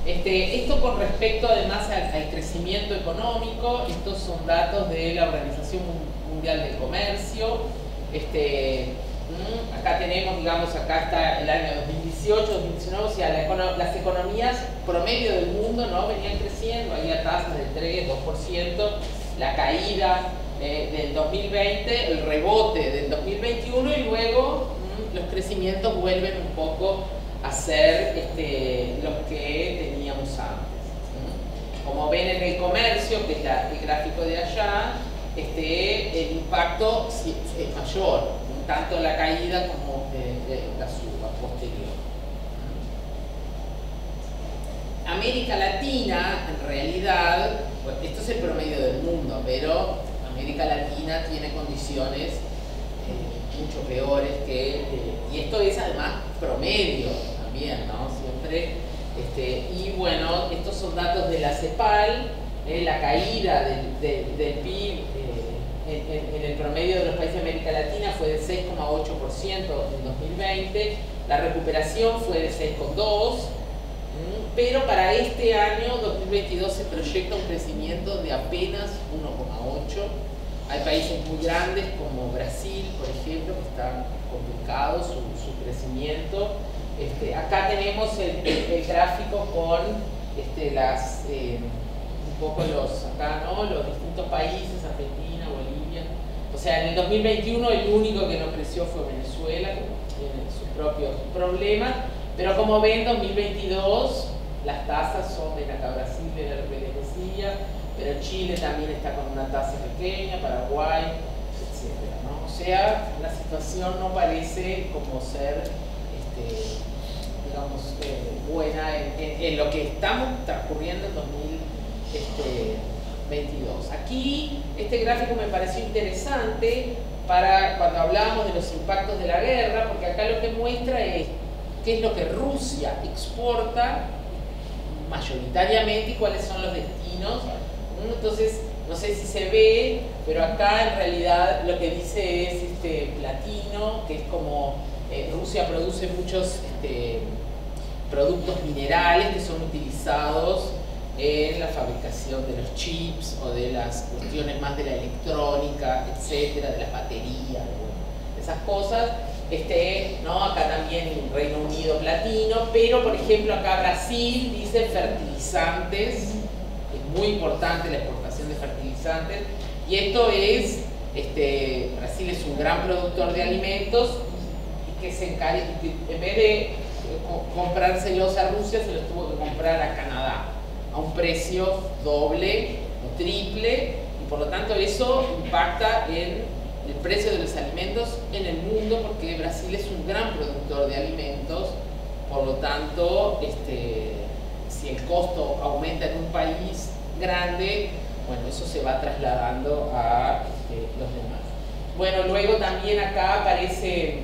Esto con respecto además al crecimiento económico. Estos son datos de la Organización Mundial del Comercio. Acá tenemos, digamos, acá está el año 2018, 2019, o sea, las economías promedio del mundo, ¿no?, venían creciendo, había tasas del 3, 2%, la caída del 2020, el rebote del 2021 y luego los crecimientos vuelven un poco a ser los que teníamos antes. Como ven en el comercio, que es el gráfico de allá, el impacto es mayor, tanto la caída como la suba posterior. América Latina, en realidad, bueno, esto es el promedio del mundo, pero América Latina tiene condiciones mucho peores y esto es además promedio también, ¿no? Siempre, y bueno, estos son datos de la CEPAL, la caída del PIB en el promedio de los países de América Latina fue de 6,8% en 2020, la recuperación fue de 6,2%, pero para este año 2022 se proyecta un crecimiento de apenas 1,8%. Hay países muy grandes como Brasil, por ejemplo, que están complicados su crecimiento. Acá tenemos el gráfico con un poco los distintos países, Argentina, Bolivia. O sea, en el 2021 el único que no creció fue Venezuela, que tiene sus propios problemas. Pero como ven, 2022 las tasas son, ven acá Brasil, ven lo que les decía, pero Chile también está con una tasa pequeña, Paraguay, etc., ¿no? O sea, la situación no parece como ser, digamos, buena en lo que estamos transcurriendo en 2022. Aquí, este gráfico me pareció interesante para cuando hablábamos de los impactos de la guerra, porque acá lo que muestra es qué es lo que Rusia exporta mayoritariamente y cuáles son los destinos. Entonces, no sé si se ve, pero acá en realidad lo que dice es platino, que es como Rusia produce muchos productos minerales que son utilizados en la fabricación de los chips o de las cuestiones más de la electrónica, etcétera, de las baterías, esas cosas. ¿No? Acá también en Reino Unido platino, pero por ejemplo acá Brasil dice fertilizantes, es muy importante la exportación de fertilizantes, y esto es, Brasil es un gran productor de alimentos y que se encarga, en vez de comprárselos a Rusia, se los tuvo que comprar a Canadá a un precio doble o triple, y por lo tanto eso impacta en el precio de los alimentos en el mundo, porque Brasil es un gran productor de alimentos. Por lo tanto, si el costo aumenta en un país grande, bueno, eso se va trasladando a los demás. Bueno, luego también acá aparece,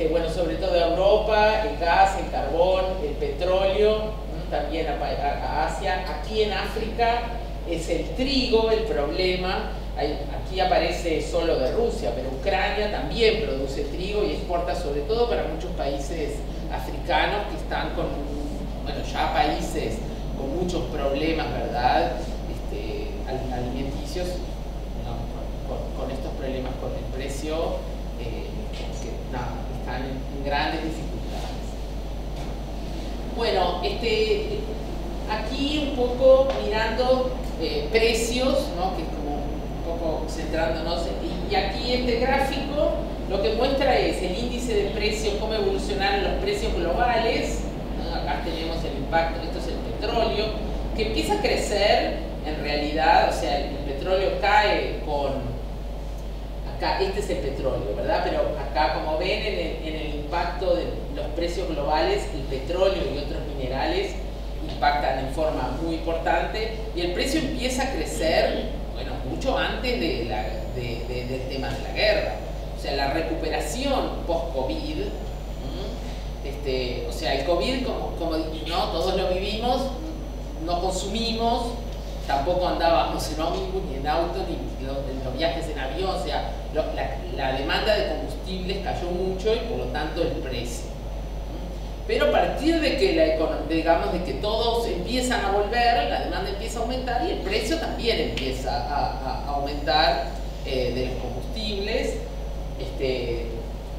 bueno, sobre todo Europa, el gas, el carbón, el petróleo, también a Asia. Aquí en África es el trigo el problema. Aquí aparece solo de Rusia, pero Ucrania también produce trigo y exporta sobre todo para muchos países africanos que están con, bueno, ya países con muchos problemas, ¿verdad? Alimenticios, ¿no? con estos problemas con el precio, están en grandes dificultades. Bueno, aquí un poco mirando precios, ¿no? Que es como un poco centrándonos, y aquí este gráfico lo que muestra es el índice de precios, cómo evolucionaron los precios globales, ¿no? Acá tenemos el impacto, esto es el petróleo, que empieza a crecer en realidad, o sea, el petróleo cae con, acá este es el petróleo, ¿verdad? Pero acá, como ven, en el impacto de los precios globales, el petróleo y otros minerales impactan en forma muy importante, y el precio empieza a crecer, bueno, mucho antes del tema de la guerra. O sea, la recuperación post-COVID, o sea, el COVID, como ¿no? Todos lo vivimos, no consumimos, tampoco andábamos en ómnibus, ni en auto, ni en los viajes en avión, o sea, la demanda de combustibles cayó mucho y por lo tanto el precio. Pero a partir de que digamos de que todos empiezan a volver, la demanda empieza a aumentar y el precio también empieza a aumentar de los combustibles.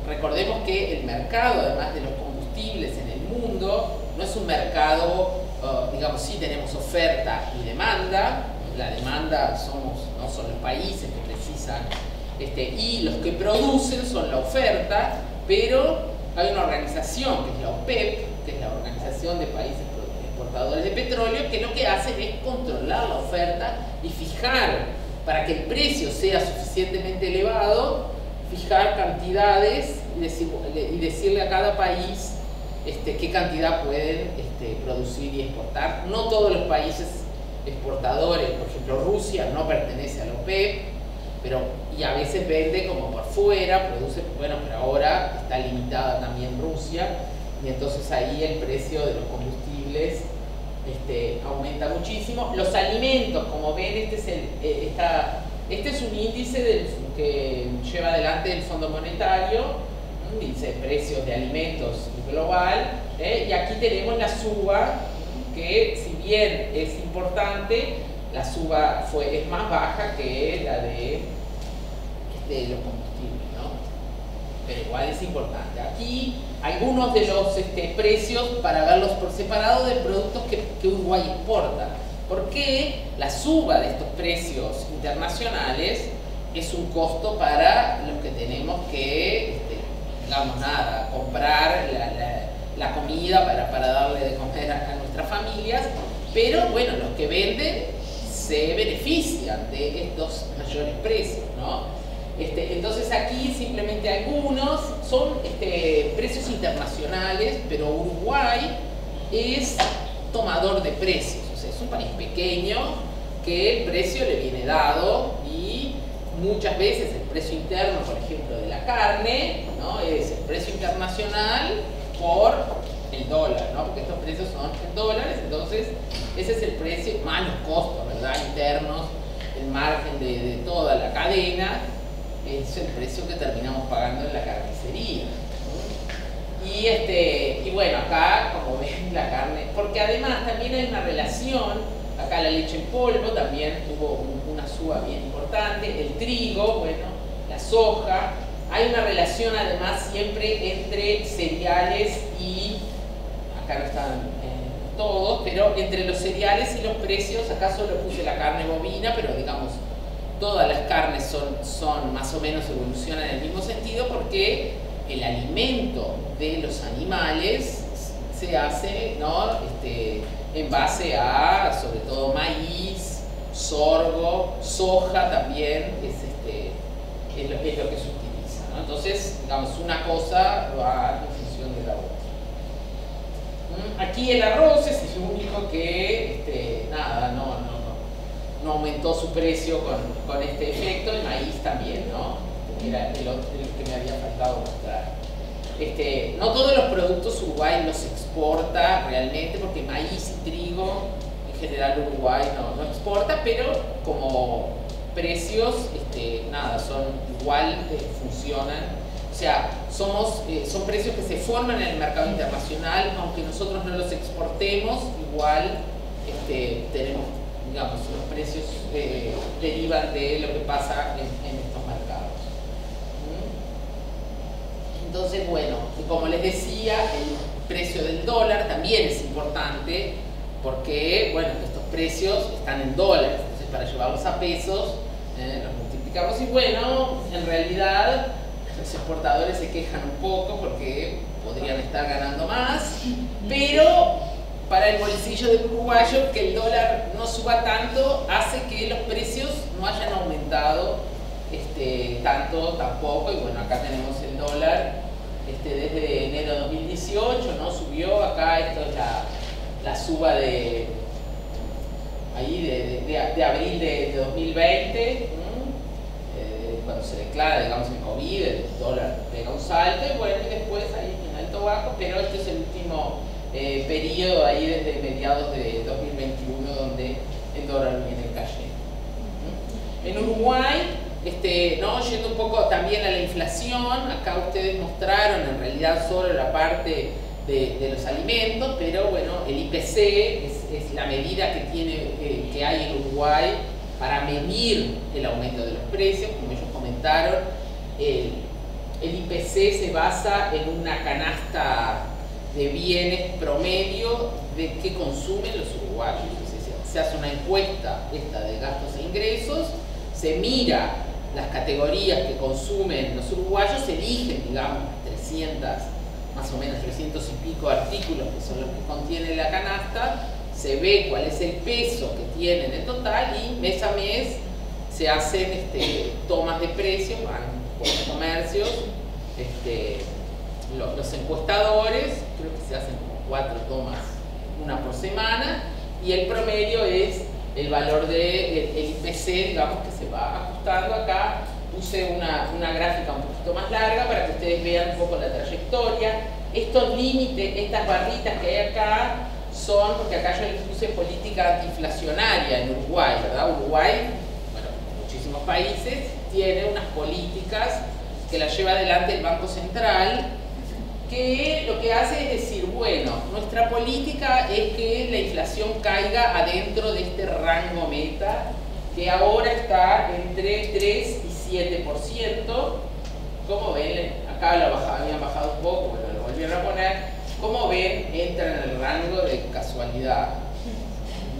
Recordemos que el mercado, además de los combustibles en el mundo, no es un mercado, digamos, sí tenemos oferta y demanda. La demanda no son los países que precisan, y los que producen son la oferta, pero hay una organización que es la OPEP, que es la Organización de Países Exportadores de Petróleo, que lo que hacen es controlar la oferta y fijar, para que el precio sea suficientemente elevado, fijar cantidades y decirle a cada país qué cantidad pueden producir y exportar. No todos los países exportadores, por ejemplo Rusia no pertenece a la OPEP, y a veces vende como por fuera, produce, bueno, pero ahora está limitada también Rusia, y entonces ahí el precio de los combustibles aumenta muchísimo. Los alimentos, como ven, este es un índice que lleva adelante el Fondo Monetario, un índice de precios de alimentos global, y aquí tenemos la suba, que si bien es importante, la suba es más baja que la de los combustibles, ¿no? Pero igual es importante. Aquí algunos de los precios para verlos por separado de productos que Uruguay exporta. Porque la suba de estos precios internacionales es un costo para los que tenemos que, digamos, comprar la comida para darle de comer a nuestras familias, pero bueno, los que venden se benefician de estos mayores precios, ¿no? Entonces aquí simplemente algunos son precios internacionales, pero Uruguay es tomador de precios, o sea, es un país pequeño que el precio le viene dado y muchas veces el precio interno, por ejemplo, de la carne, ¿no? Es el precio internacional por el dólar, ¿no? Porque estos precios son en dólares, entonces ese es el precio más los costos, ¿verdad? Internos, el margen de toda la cadena, es el precio que terminamos pagando en la carnicería, ¿no? Y bueno, acá, como ven, la carne, porque además también hay una relación, acá la leche en polvo también tuvo una suba bien importante, el trigo, bueno, la soja, hay una relación además siempre entre cereales y, acá no están todos, pero entre los cereales y los precios, acá solo puse la carne bovina, pero digamos, todas las carnes son más o menos evolucionan en el mismo sentido porque el alimento de los animales se hace, ¿no? En base a, sobre todo, maíz, sorgo, soja también, es lo que se utiliza, ¿no? Entonces, digamos, una cosa va en función de la otra. Aquí el arroz es el único que, nada, no aumentó su precio con este efecto, el maíz también, ¿no? Que era el que me había faltado mostrar. No todos los productos Uruguay los exporta realmente, porque maíz y trigo, en general Uruguay no exporta, pero como precios, nada, son igual, funcionan. O sea, son precios que se forman en el mercado internacional, aunque nosotros no los exportemos, igual tenemos, digamos, los precios derivan de lo que pasa en estos mercados. Entonces, bueno, como les decía, el precio del dólar también es importante porque, bueno, estos precios están en dólares, entonces para llevarlos a pesos los multiplicamos y, bueno, en realidad los exportadores se quejan un poco porque podrían estar ganando más, pero para el bolsillo del uruguayo, que el dólar no suba tanto hace que los precios no hayan aumentado tanto tampoco. Y bueno, acá tenemos el dólar desde enero de 2018, ¿no? Subió. Acá esto es la suba de abril de 2020, cuando se declara, digamos, el COVID, el periodo ahí desde mediados de 2021 donde el dólar viene cayendo. En Uruguay, ¿no? Yendo un poco también a la inflación, acá ustedes mostraron en realidad solo la parte de los alimentos, pero bueno, el IPC es la medida que hay en Uruguay para medir el aumento de los precios. Como ellos comentaron, el IPC se basa en una canasta de bienes promedio de qué consumen los uruguayos. Entonces, se hace una encuesta de gastos e ingresos, se mira las categorías que consumen los uruguayos, se eligen, digamos, 300, más o menos 300 y pico artículos que son los que contiene la canasta, se ve cuál es el peso que tienen en total y mes a mes se hacen tomas de precios, van por los comercios, los encuestadores, creo que se hacen como 4 tomas, una por semana, y el promedio es el valor del IPC, digamos, que se va ajustando. Acá puse una gráfica un poquito más larga para que ustedes vean un poco la trayectoria. Estos límites, estas barritas que hay acá, son porque acá yo les puse política antiinflacionaria en Uruguay, ¿verdad? Uruguay, bueno, como muchísimos países, tiene unas políticas que las lleva adelante el Banco Central, que lo que hace es decir, bueno, nuestra política es que la inflación caiga adentro de este rango meta, que ahora está entre 3 y 7%. Como ven, acá habían bajado un poco, pero lo volvieron a poner. Como ven, entra en el rango de casualidad.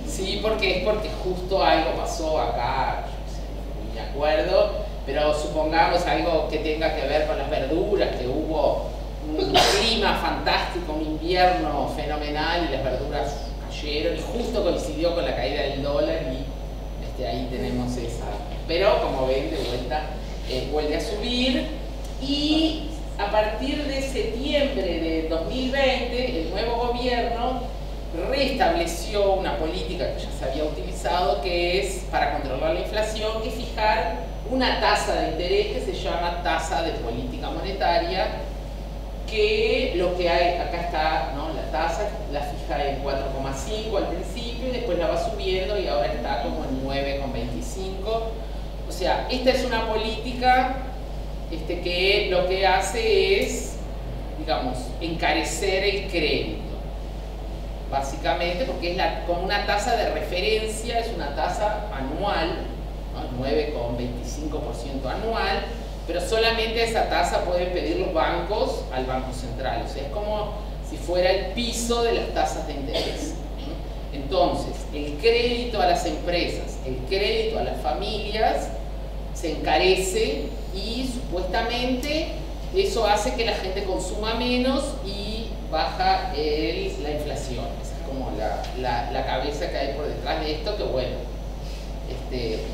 Sí, porque justo algo pasó acá, yo no me acuerdo, pero supongamos algo que tenga que ver con las verduras, que hubo un clima fantástico, un invierno fenomenal y las verduras cayeron y justo coincidió con la caída del dólar y ahí tenemos esa. Pero como ven, de vuelta vuelve a subir y a partir de septiembre de 2020 el nuevo gobierno restableció una política que ya se había utilizado, que es para controlar la inflación, que es fijar una tasa de interés que se llama tasa de política monetaria, que lo que hay, acá está, ¿no? La tasa la fija en 4,5 al principio y después la va subiendo y ahora está como en 9,25. O sea, esta es una política que lo que hace es, digamos, encarecer el crédito, básicamente porque es como una tasa de referencia, es una tasa anual, ¿no? 9,25% anual, pero solamente esa tasa pueden pedir los bancos al Banco Central. O sea, es como si fuera el piso de las tasas de interés. Entonces, el crédito a las empresas, el crédito a las familias se encarece y supuestamente eso hace que la gente consuma menos y baja la inflación. Esa es como la cabeza que hay por detrás de esto, que bueno,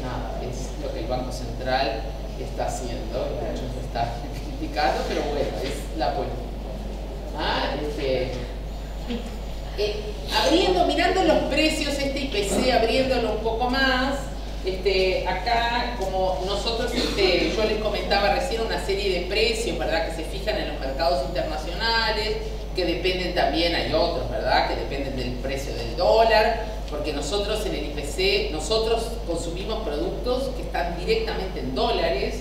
nada, es lo que el Banco Central está haciendo, muchos están criticando, pero bueno, es la política. Mirando los precios, IPC, abriéndolo un poco más, acá como nosotros, yo les comentaba recién una serie de precios, ¿verdad?, que se fijan en los mercados internacionales, que dependen también, hay otros, ¿verdad?, que dependen del precio del dólar, porque nosotros en el IPC, nosotros consumimos productos que están directamente en dólares,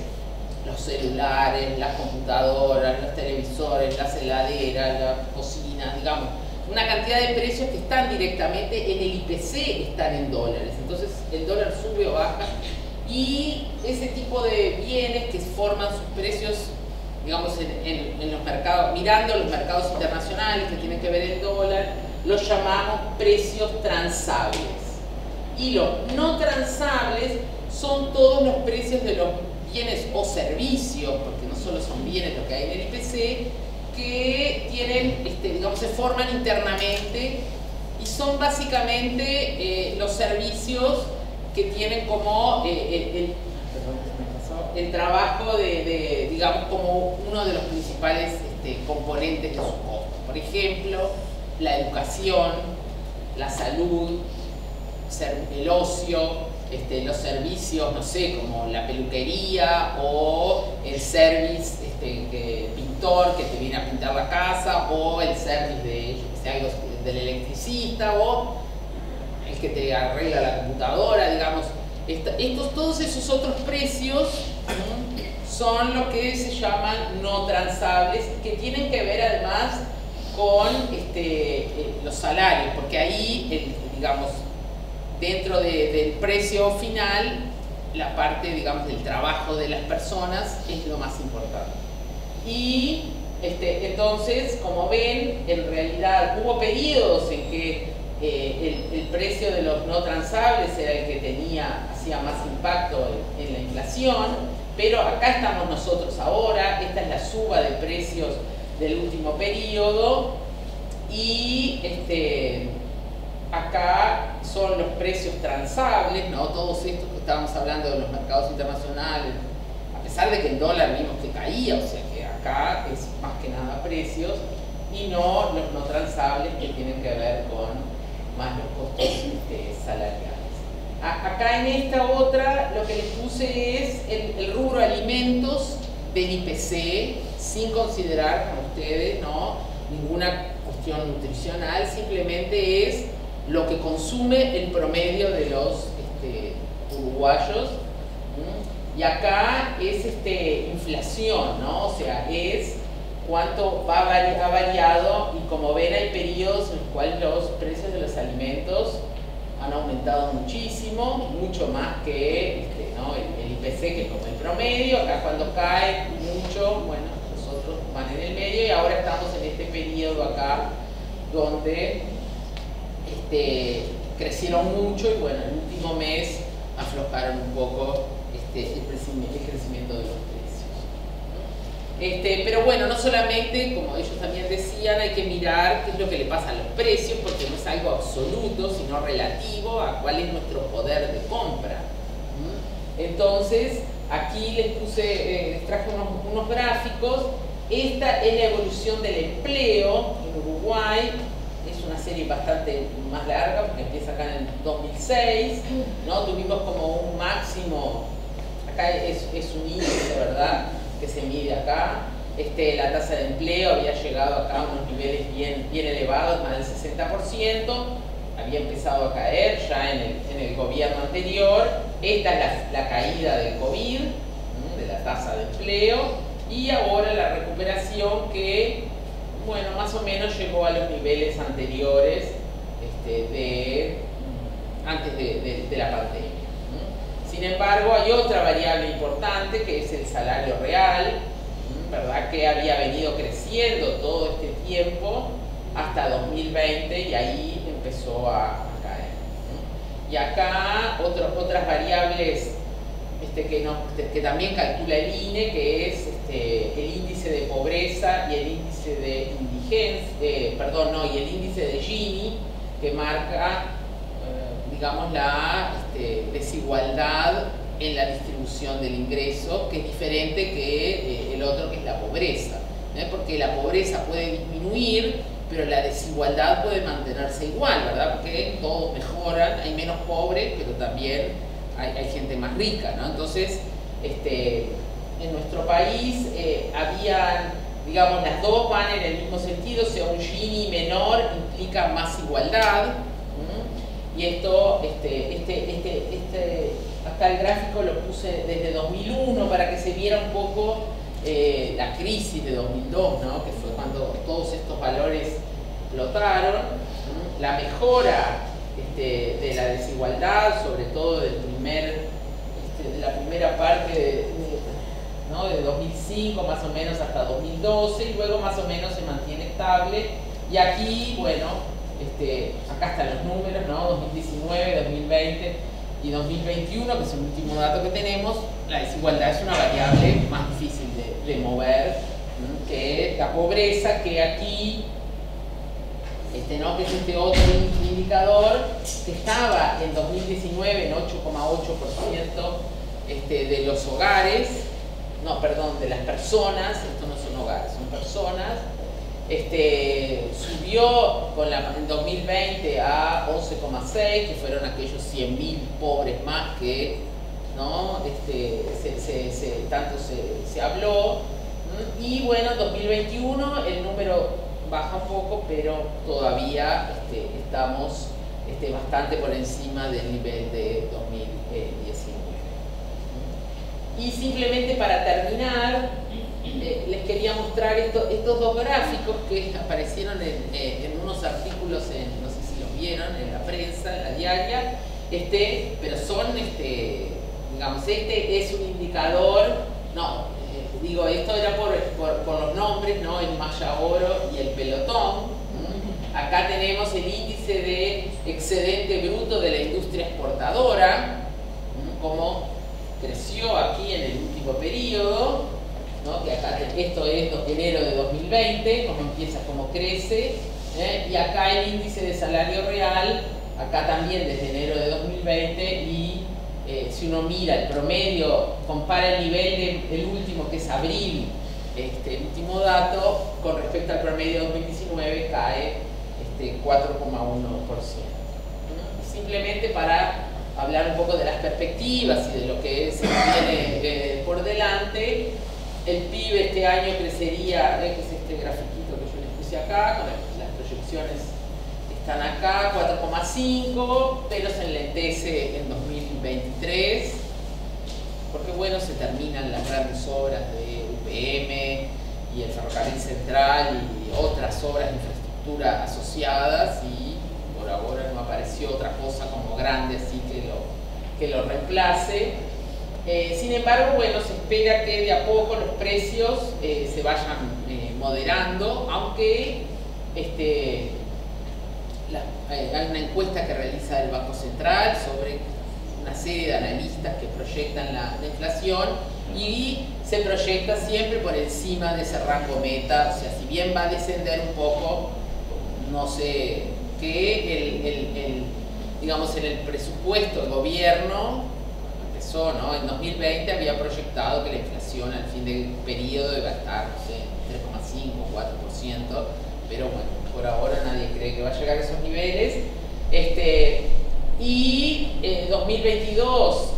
los celulares, las computadoras, los televisores, las heladeras, las cocinas, digamos, una cantidad de precios que están directamente en el IPC, están en dólares. Entonces el dólar sube o baja y ese tipo de bienes que forman sus precios, digamos, en los mercados, mirando los mercados internacionales que tienen que ver el dólar, los llamamos precios transables. Y los no transables son todos los precios de los bienes o servicios, porque no solo son bienes lo que hay en el IPC, que tienen, digamos, se forman internamente y son básicamente los servicios que tienen como el trabajo digamos, como uno de los principales componentes de su costo. Por ejemplo, la educación, la salud, el ocio, los servicios, no sé, como la peluquería o el service pintor que te viene a pintar la casa, o el service de del electricista o el que te arregla la computadora, digamos. Todos esos otros precios son lo que se llaman no transables, que tienen que ver además con los salarios, porque ahí, digamos, dentro del precio final, la parte, digamos, del trabajo de las personas es lo más importante. Y entonces, como ven, en realidad hubo periodos en que el precio de los no transables era el que hacía más impacto en la inflación, pero acá estamos nosotros ahora. Esta es la suba de precios del último periodo, y acá son los precios transables, ¿no? Todos estos que estábamos hablando de los mercados internacionales, a pesar de que el dólar vimos que caía, o sea que acá es más que nada precios, y no los no transables, que tienen que ver con más los costos salariales. Acá en esta otra lo que les puse es el rubro alimentos del IPC, sin considerar, como ustedes, ¿no?, ninguna cuestión nutricional, simplemente es lo que consume el promedio de los uruguayos. Y acá es inflación, ¿no? O sea, es cuánto ha variado, y como ven hay periodos en los cuales los precios de los alimentos han aumentado muchísimo, mucho más que ¿no?, el IPC, que es como el promedio. Acá cuando cae mucho, bueno, los otros van en el medio, y ahora estamos en este periodo acá donde crecieron mucho, y bueno, el último mes aflojaron un poco el crecimiento de los precios. Pero bueno, no solamente, como ellos también decían, hay que mirar qué es lo que le pasa a los precios, porque no es algo absoluto, sino relativo a cuál es nuestro poder de compra. Entonces, aquí les traje unos gráficos. Esta es la evolución del empleo en Uruguay. Es una serie bastante más larga, porque empieza acá en el 2006, ¿no? Tuvimos como un máximo, acá es un índice, ¿verdad?, que se mide acá. La tasa de empleo había llegado acá a unos niveles bien elevados, más del 60%, había empezado a caer ya en el gobierno anterior. Esta es la caída del COVID, de la tasa de empleo, y ahora la recuperación que, bueno, más o menos llegó a los niveles anteriores antes de la pandemia. Sin embargo, hay otra variable importante, que es el salario real, ¿verdad?, que había venido creciendo todo este tiempo hasta 2020, y ahí empezó a caer. Y acá otras variables que también calcula el INE, que es el índice de pobreza y el índice de indigencia, y el índice de Gini, que marca digamos, la desigualdad en la distribución del ingreso, que es diferente que el otro, que es la pobreza, porque la pobreza puede disminuir, pero la desigualdad puede mantenerse igual, ¿verdad? Porque todos mejoran, hay menos pobres, pero también hay gente más rica, ¿no? Entonces, en nuestro país habían, digamos, las dos van en el mismo sentido, o sea, un Gini menor implica más igualdad. Y esto, acá el gráfico lo puse desde 2001 para que se viera un poco la crisis de 2002, ¿no?, que fue cuando todos estos valores explotaron. La mejora de la desigualdad, sobre todo de la primera parte ¿no?, de 2005 más o menos hasta 2012, y luego más o menos se mantiene estable. Y aquí, bueno, acá están los números, ¿no?, 2019, 2020 y 2021, que es el último dato que tenemos. La desigualdad es una variable más difícil de mover, ¿no?, que la pobreza, que aquí, ¿no?, que es este otro indicador, que estaba en 2019 en 8,8% de los hogares, no, perdón, de las personas, esto no son hogares, son personas. Subió en 2020 a 11,6, que fueron aquellos 100.000 pobres más que, ¿no?, tanto se habló. Y bueno, en 2021 el número baja un poco, pero todavía estamos bastante por encima del nivel de 2019. Y simplemente para terminar, les quería mostrar estos dos gráficos que aparecieron en unos artículos, no sé si los vieron, en la prensa, en la diaria, pero son, digamos, este es un indicador, esto era por los nombres, ¿no? El Maya Oro y el pelotón. Acá tenemos el índice de excedente bruto de la industria exportadora, cómo creció aquí en el último periodo, ¿no? Que acá esto es enero de 2020, cómo empieza, cómo crece, y acá el índice de salario real, acá también desde enero de 2020, y si uno mira el promedio, compara el nivel del último, que es abril, el último dato, con respecto al promedio de 2019 cae 4,1%. Simplemente para hablar un poco de las perspectivas y de lo que se viene por delante, el PIB este año crecería, que es este grafiquito que yo les puse acá, con las proyecciones están acá, 4,5, pero se enlentece en 2023, porque bueno, se terminan las grandes obras de UPM y el Ferrocarril Central y otras obras de infraestructura asociadas, y por ahora no apareció otra cosa como grande así que lo reemplace. Sin embargo, bueno, se espera que de a poco los precios se vayan moderando, aunque hay una encuesta que realiza el Banco Central sobre una serie de analistas que proyectan la inflación, y se proyecta siempre por encima de ese rango meta. O sea, si bien va a descender un poco, no sé, que digamos, en el presupuesto del gobierno empezó, ¿no? En 2020 había proyectado que la inflación al fin del periodo iba a estar, no sé, 3,5 o 4%, pero bueno, por ahora nadie cree que va a llegar a esos niveles. Y en 2022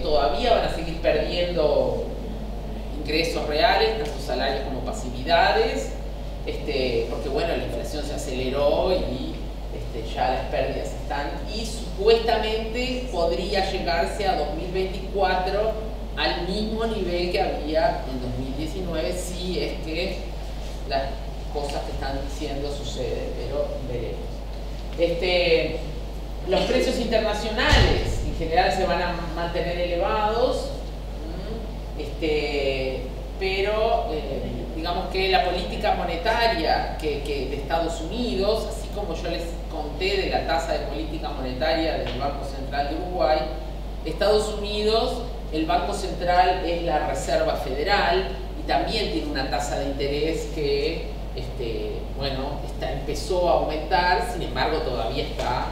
todavía van a seguir perdiendo ingresos reales, tanto salarios como pasividades, porque bueno, la inflación se aceleró y ya las pérdidas están, y supuestamente podría llegarse a 2024 al mismo nivel que había en 2019, si es que las cosas que están diciendo suceden, pero veremos. Los precios internacionales en general se van a mantener elevados, pero digamos que la política monetaria de Estados Unidos, así como yo les conté de la tasa de política monetaria del Banco Central de Uruguay, Estados Unidos, el Banco Central es la Reserva Federal y también tiene una tasa de interés que empezó a aumentar, sin embargo todavía está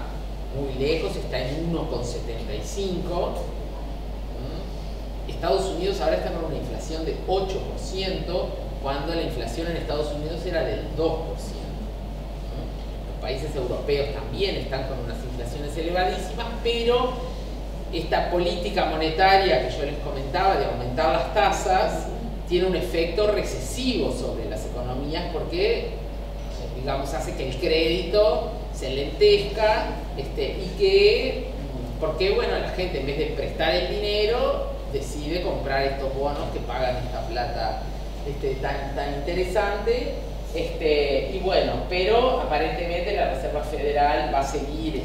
muy lejos, está en 1,75. Estados Unidos ahora está con una inflación de 8%, cuando la inflación en Estados Unidos era del 2%. Los países europeos también están con unas inflaciones elevadísimas, pero esta política monetaria que yo les comentaba de aumentar las tasas tiene un efecto recesivo sobre las economías, porque digamos, hace que el crédito se lentezca, porque bueno, la gente en vez de prestar el dinero decide comprar estos bonos que pagan esta plata tan interesante, y bueno, pero aparentemente la Reserva Federal va a seguir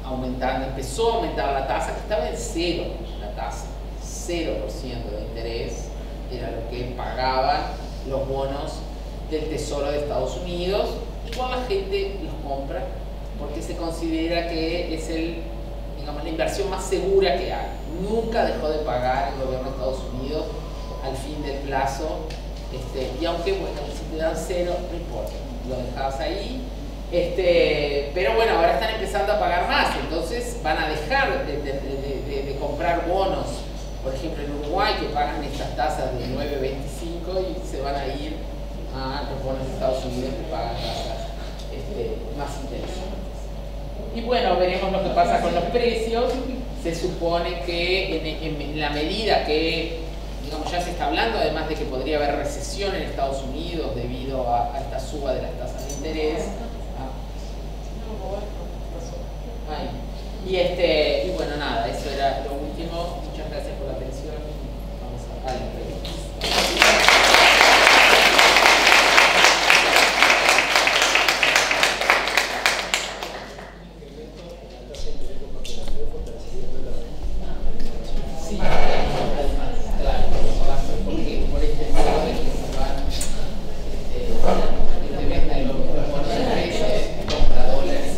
aumentando. Empezó a aumentar la tasa, que estaba en 0%, la tasa 0% de interés era lo que pagaban los bonos del Tesoro de Estados Unidos. Igual la gente los compra porque se considera que es la inversión más segura que hay. Nunca dejó de pagar el gobierno de Estados Unidos al fin del plazo, y aunque bueno, si te dan 0, no importa, lo dejabas ahí, pero bueno, ahora están empezando a pagar más, entonces van a dejar de comprar bonos, por ejemplo en Uruguay, que pagan estas tasas de 9,25, y se van a ir a los bonos de Estados Unidos que pagan tasas más interesantes. Y bueno, veremos lo que pasa con los precios. Se supone que en la medida que digamos, ya se está hablando además de que podría haber recesión en Estados Unidos debido a esta suba de las tasas de interés. Y bueno, nada, eso era lo último. Muchas gracias por la atención. Vamos a la entrevista. Sí, además, claro, eso va a ser porque por este modo de que se van venta de los bonos de pesos, compra dólares.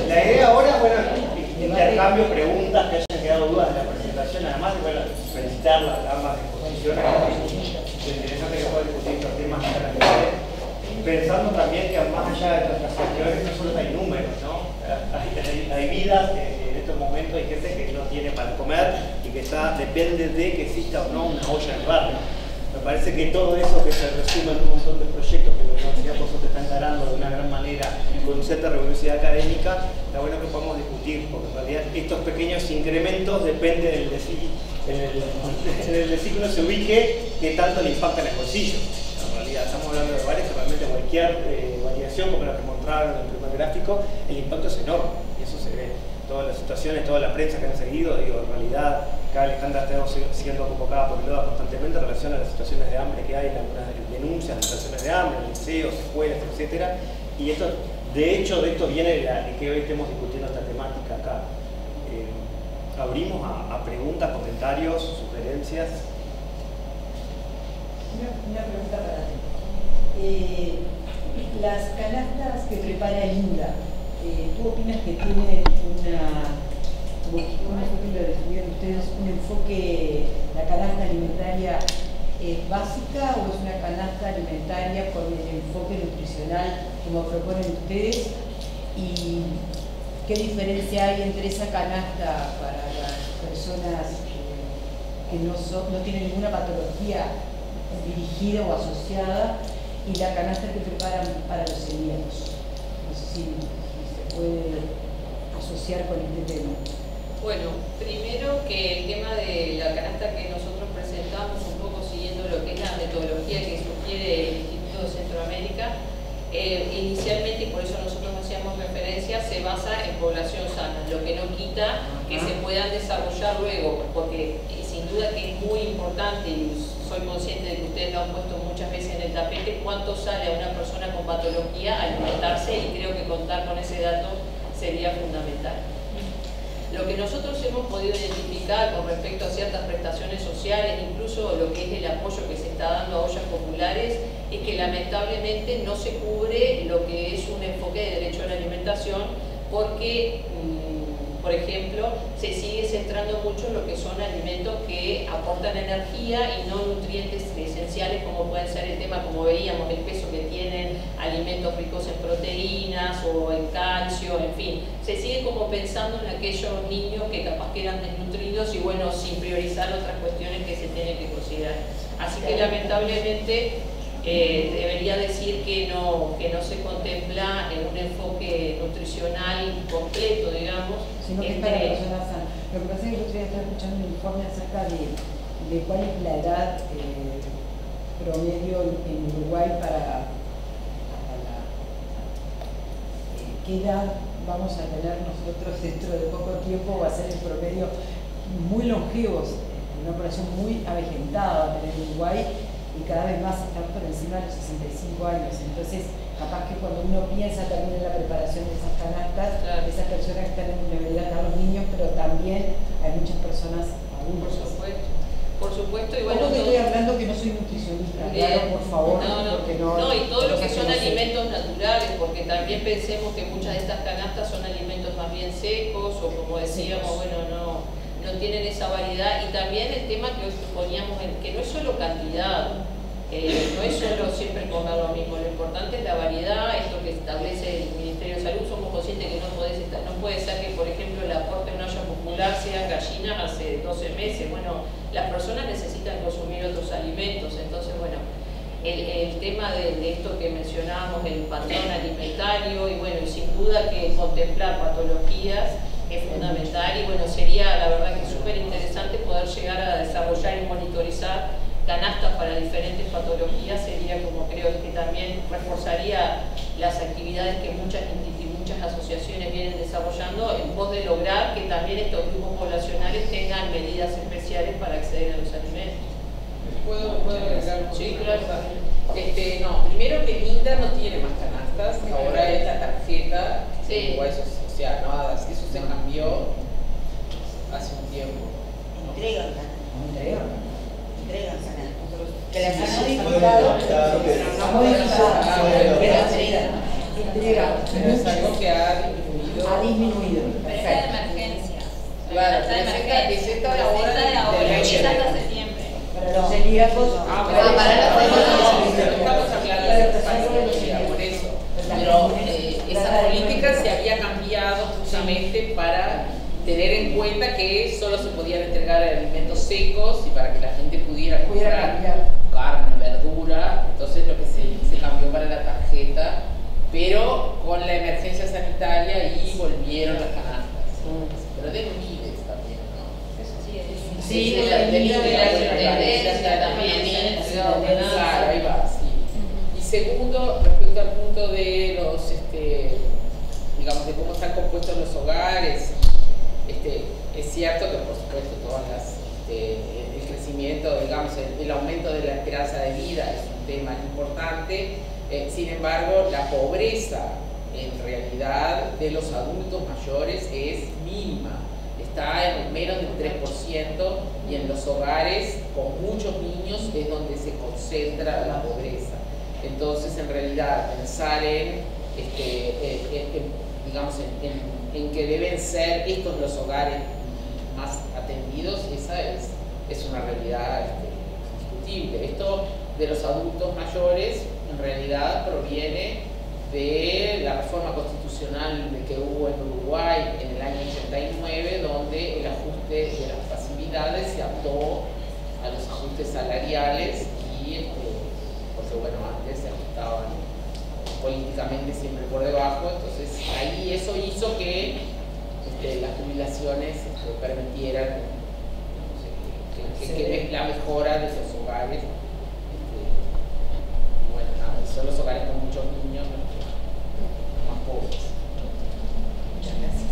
La idea ahora, bueno, intercambio, preguntas que hayan quedado dudas de la presentación, además de bueno, felicitar las ambas exposiciones, lo interesante que fue discutir estos temas internacionales, pensando también que más allá de nuestras cuestiones no solo hay números, ¿no? Hay vidas, en estos momentos hay gente que no tiene para comer y que depende de que exista o no una olla en el barrio. Me parece que todo eso que se resume en un montón de proyectos que la Universidad por suerte está encarando de una gran manera con cierta rigurosidad académica, está bueno que podamos discutir, porque en realidad estos pequeños incrementos dependen en el decículo se ubique qué tanto le impacta en el bolsillo. En realidad estamos hablando de varios que realmente cualquier variación, como la que mostraron en el primer gráfico, el impacto es enorme y eso se ve. Todas las situaciones, toda la prensa que han seguido, digo, en realidad, acá Alejandra estamos siendo convocada por el LOA constantemente en relación a las situaciones de hambre que hay, algunas denuncias de situaciones de hambre, en liceos, escuelas, etc. Y esto, de hecho, de esto viene que hoy estemos discutiendo esta temática acá. Abrimos a preguntas, comentarios, sugerencias. Una pregunta para ti. Las canastas que prepara Linda, ¿tú opinas que tienen ¿cómo fue que lo definieron ustedes? ¿Un enfoque, la canasta alimentaria básica o es una canasta alimentaria con el enfoque nutricional como proponen ustedes? ¿Y qué diferencia hay entre esa canasta para las personas que no tienen ninguna patología dirigida o asociada y la canasta que preparan para los celíacos? No sé si se puede asociar con este tema. Bueno, primero que el tema de la canasta que nosotros presentamos, un poco siguiendo lo que es la metodología que sugiere el Instituto de Centroamérica, inicialmente, y por eso nosotros hacíamos referencia, se basa en población sana, lo que no quita que se puedan desarrollar luego, porque sin duda que es muy importante, y soy consciente de que ustedes lo han puesto muchas veces en el tapete, cuánto sale a una persona con patología alimentarse, y creo que contar con ese dato sería fundamental. Lo que nosotros hemos podido identificar con respecto a ciertas prestaciones sociales, incluso lo que es el apoyo que se está dando a ollas populares, es que lamentablemente no se cubre lo que es un enfoque de derecho a la alimentación, porque, por ejemplo, se sigue centrando mucho en lo que son alimentos que aportan energía y no nutrientes esenciales, como pueden ser el tema, como veíamos, el peso que tienen alimentos ricos en proteínas o en calcio, en fin. Se sigue como pensando en aquellos niños que capaz quedan desnutridos y bueno, sin priorizar otras cuestiones que se tienen que considerar. Así que lamentablemente debería decir que no se contempla en un enfoque nutricional completo, digamos. Sino que es para personas sanas. Lo que pasa es que el otro día estaba escuchando un informe acerca de cuál es la edad promedio en Uruguay para qué edad vamos a tener nosotros dentro de poco tiempo, va a ser el promedio muy longevos, una población muy avejentada va a tener Uruguay y cada vez más están por encima de los 65 años. Entonces, capaz que cuando uno piensa también en la preparación de esas canastas, claro, esas personas que están en vulnerabilidad están los niños, pero también hay muchas personas adultas. Por supuesto. Y bueno, estoy hablando aclaro que no soy nutricionista, claro, por favor, porque no, y todo lo que son alimentos naturales, porque también pensemos que muchas de estas canastas son alimentos más bien secos, o como decíamos, bueno, no tienen esa variedad, y también el tema que hoy poníamos, que no es solo cantidad, no es solo siempre comer lo mismo, lo importante es la variedad, esto que establece el Ministerio de Salud. Somos conscientes que no puede ser que, por ejemplo, el aporte de una olla popular sean gallinas hace 12 meses. Bueno, las personas necesitan consumir otros alimentos, entonces, bueno, el tema de esto que mencionábamos, el patrón alimentario, y bueno, y sin duda que contemplar patologías es fundamental, y bueno, sería la verdad que súper interesante poder llegar a desarrollar y monitorizar canastas para diferentes patologías. Sería, como creo que también reforzaría las actividades que muchas asociaciones vienen desarrollando en pos de lograr que también estos grupos poblacionales tengan medidas especiales para acceder a los alimentos. ¿Puedo agregar? Sí, claro. No, primero que Linda no tiene más canastas, ahora es la tarjeta, sí. O eso se cambió hace un tiempo. Entregan canastas. Que las han modificado, pero es algo que ha disminuido. Pero esta de emergencia. Claro, es esta de ahora. Esa es de septiembre. Para los celíacos. Estamos hablando de patología, por eso. Pero esa política se había cambiado justamente para tener en cuenta que solo se podían entregar alimentos secos y para que la gente pudiera comprar carne, verdura. Entonces lo que se cambió para la tarjeta, pero con la emergencia sanitaria y volvieron las canastas. Pero de Mides también, ¿no? Sí, de la tendencia también. Claro, ahí va, sí. Y segundo, respecto al punto de los, digamos, de cómo están compuestos los hogares, es cierto que por supuesto el crecimiento, digamos, el aumento de la esperanza de vida es un tema importante. Sin embargo, la pobreza en realidad de los adultos mayores es mínima, está en menos del 3%, y en los hogares con muchos niños es donde se concentra la pobreza. Entonces, en realidad, pensar en que deben ser estos los hogares más atendidos, esa es una realidad indiscutible. Esto de los adultos mayores en realidad proviene de la reforma constitucional que hubo en Uruguay en el año 89, donde el ajuste de las facilidades se ató a los ajustes salariales, y porque bueno, antes se ajustaban políticamente siempre por debajo. Entonces ahí eso hizo que las jubilaciones permitieran que la mejora de esos hogares. Bueno, nada, son los hogares con muchos niños más pobres. Muchas gracias.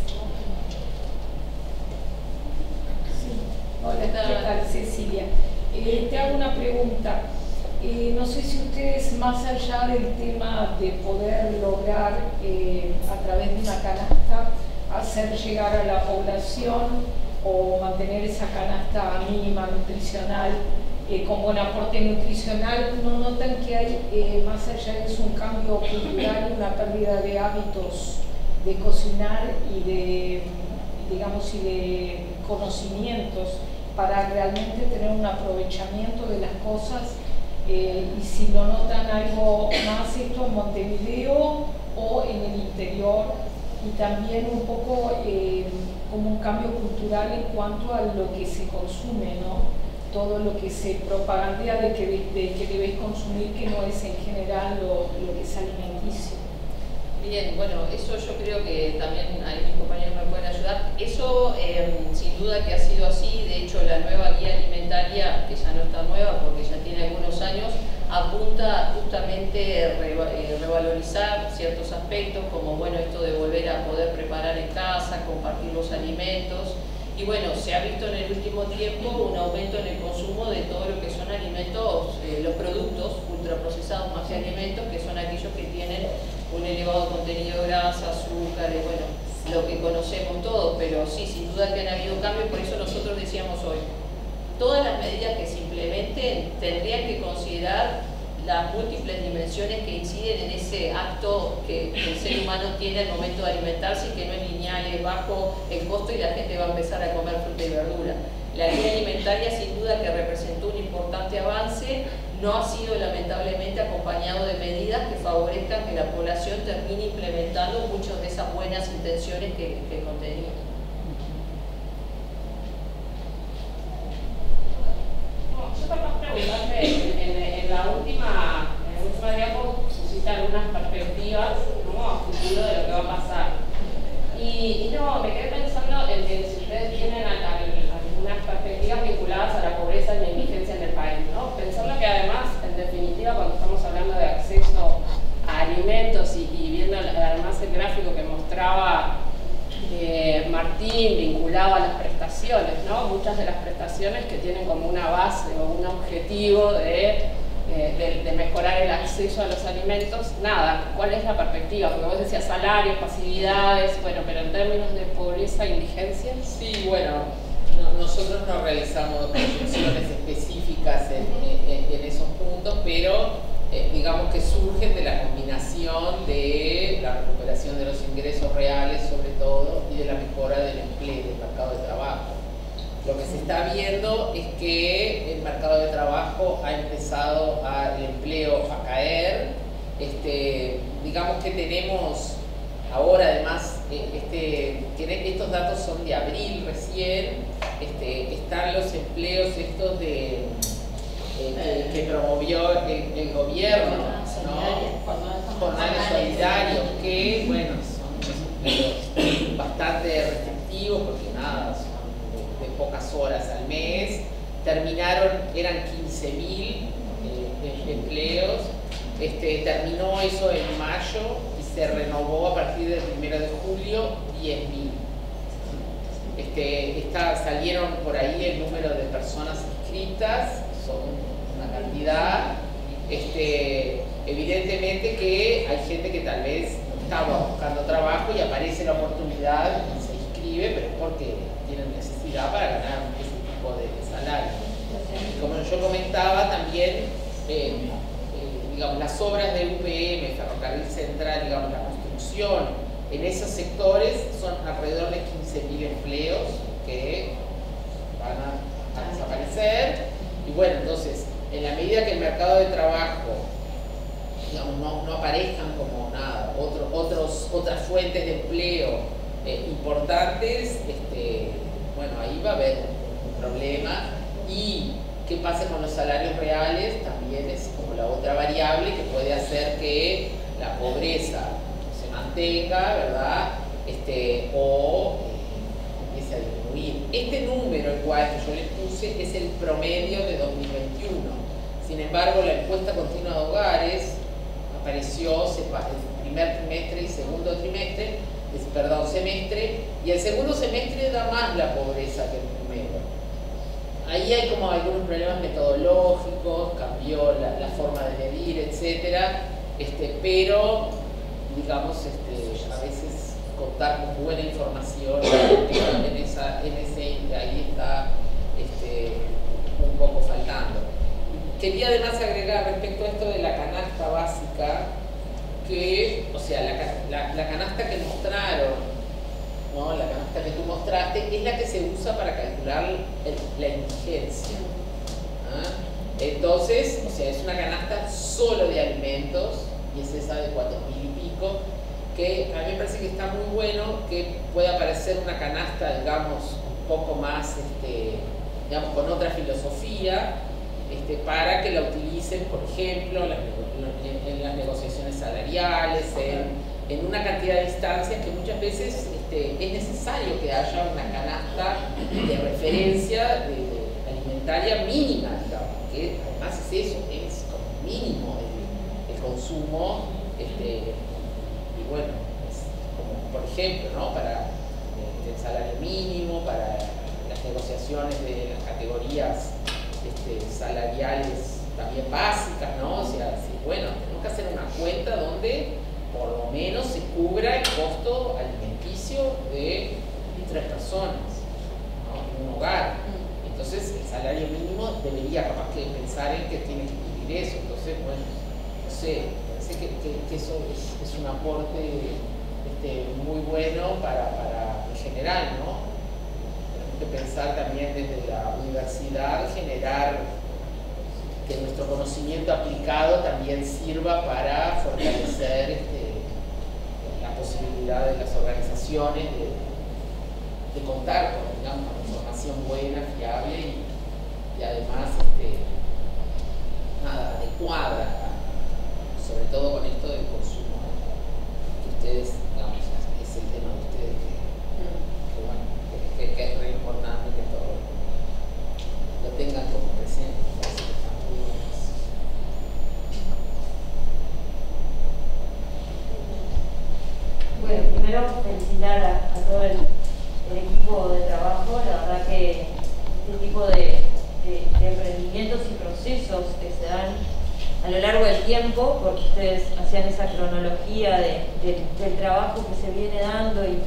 Hola, ¿qué tal, Cecilia? Te hago una pregunta. No sé si ustedes, más allá del tema de poder lograr a través de una canasta hacer llegar a la población o mantener esa canasta mínima nutricional con buen aporte nutricional, ¿no notan que hay más allá de eso un cambio cultural, una pérdida de hábitos de cocinar y de, digamos, y de conocimientos para realmente tener un aprovechamiento de las cosas? Y si lo notan algo más esto en Montevideo o en el interior, y también un poco como un cambio cultural en cuanto a lo que se consume, ¿no? Todo lo que se propagandea de que debéis consumir, que no es en general lo que es alimenticio. Bien, bueno, eso yo creo que también ahí mis compañeros me pueden ayudar. Eso sin duda que ha sido así. De hecho, la nueva guía alimentaria, que ya no está nueva porque ya tiene algunos años, apunta justamente a revalorizar ciertos aspectos, como bueno, esto de volver a poder preparar en casa, compartir los alimentos. Y bueno, se ha visto en el último tiempo un aumento en el consumo de todo lo que son alimentos, los productos ultraprocesados más que alimentos, que son aquellos que tienen un elevado contenido de grasa, azúcar, bueno, lo que conocemos todos. Pero sí, sin duda que han habido cambios. Por eso nosotros decíamos hoy, todas las medidas que se implementen tendrían que considerar las múltiples dimensiones que inciden en ese acto que el ser humano tiene al momento de alimentarse y que no es lineal, es bajo el costo y la gente va a empezar a comer fruta y verdura. La ley alimentaria sin duda que representó un importante avance, no ha sido lamentablemente acompañado de medidas que favorezcan que la población termine implementando muchas de esas buenas intenciones que contenía. Yo capaz preguntarme en la última diapo suscita algunas perspectivas, ¿no?, a futuro de lo que va a pasar. Y no, me quedé pensando en que si ustedes tienen algunas perspectivas vinculadas a la pobreza y la indigencia en el país, ¿no? Pensando que además, en definitiva, cuando estamos hablando de acceso a alimentos y viendo además el gráfico que mostraba Martín vinculado a las prestaciones, ¿no? Muchas de las prestaciones que tienen como una base o un objetivo de mejorar el acceso a los alimentos, nada, ¿cuál es la perspectiva? Porque vos decías salarios, pasividades, bueno, pero en términos de pobreza e indigencia. Sí, bueno, nosotros no realizamos proyecciones específicas en esos puntos, pero digamos que surgen de la combinación de la recuperación de los ingresos reales sobre todo y de la mejora del empleo, del mercado de trabajo. Lo que se está viendo es que el mercado de trabajo ha empezado el empleo a caer. Digamos que tenemos ahora además, estos datos son de abril recién, están los empleos estos que promovió el gobierno, ¿no? Jornales solidarios, que bueno, son bastante restrictivos porque nada, son de pocas horas al mes, eran 15.000 empleos, terminó eso en mayo y se renovó a partir del 1 de julio 10.000. Salieron por ahí el número de personas inscritas, son una cantidad. Evidentemente que hay gente que tal vez estaba buscando trabajo y aparece la oportunidad y se inscribe, pero es porque tienen necesidad para ganar ese tipo de salario. Y como yo comentaba también, digamos, las obras de UPM, Ferrocarril Central, digamos, la construcción en esos sectores son alrededor de 15.000 empleos que van a desaparecer. Y bueno, entonces, en la medida que el mercado de trabajo, digamos, no aparezcan como nada, otras fuentes de empleo importantes, bueno, ahí va a haber un problema. Y qué pasa con los salarios reales también es como la otra variable que puede hacer que la pobreza se mantenga, ¿verdad? O empiece a disminuir. Este número igual que yo les puse es el promedio de 2021. Sin embargo, la encuesta continua de hogares apareció el primer trimestre y segundo trimestre, semestre, y el segundo semestre da más la pobreza que el primero. Ahí hay como algunos problemas metodológicos, cambió la forma de medir, etcétera, pero digamos, a veces contar con buena información ahí está un poco faltando. Quería además agregar respecto a esto de la canasta básica, que, o sea, la canasta que mostraron, ¿no? La canasta que tú mostraste, es la que se usa para calcular la indigencia. ¿Ah? Entonces, o sea, es una canasta solo de alimentos, y es esa de 4.000 y pico, que a mí me parece que está muy bueno que pueda aparecer una canasta, digamos, un poco más, digamos, con otra filosofía, para que la utilicen, por ejemplo, en las negociaciones salariales, en una cantidad de instancias que muchas veces es necesario que haya una canasta de referencia alimentaria mínima, digamos, que además es eso, es como mínimo el consumo, y bueno, es como por ejemplo, ¿no? Para el salario mínimo, para las negociaciones de las categorías salariales también básicas, ¿no? O sea, sí, bueno, tenemos que hacer una cuenta donde por lo menos se cubra el costo alimenticio de 3 personas, ¿no? En un hogar. Entonces el salario mínimo debería capaz que pensar en que tiene que cumplir eso. Entonces, bueno, no sé, parece que eso es un aporte muy bueno para en general, ¿no? Tenemos que pensar también desde la universidad, generar que nuestro conocimiento aplicado también sirva para fortalecer la posibilidad de las organizaciones de contar con, digamos, información buena, fiable y además adecuada, sobre todo con esto del consumo, que ustedes, digamos, es el tema de ustedes que es re importante que todo lo tengan como presente. Bueno, primero felicitar a todo el equipo de trabajo. La verdad que este tipo de emprendimientos y procesos que se dan a lo largo del tiempo, porque ustedes hacían esa cronología del trabajo que se viene dando y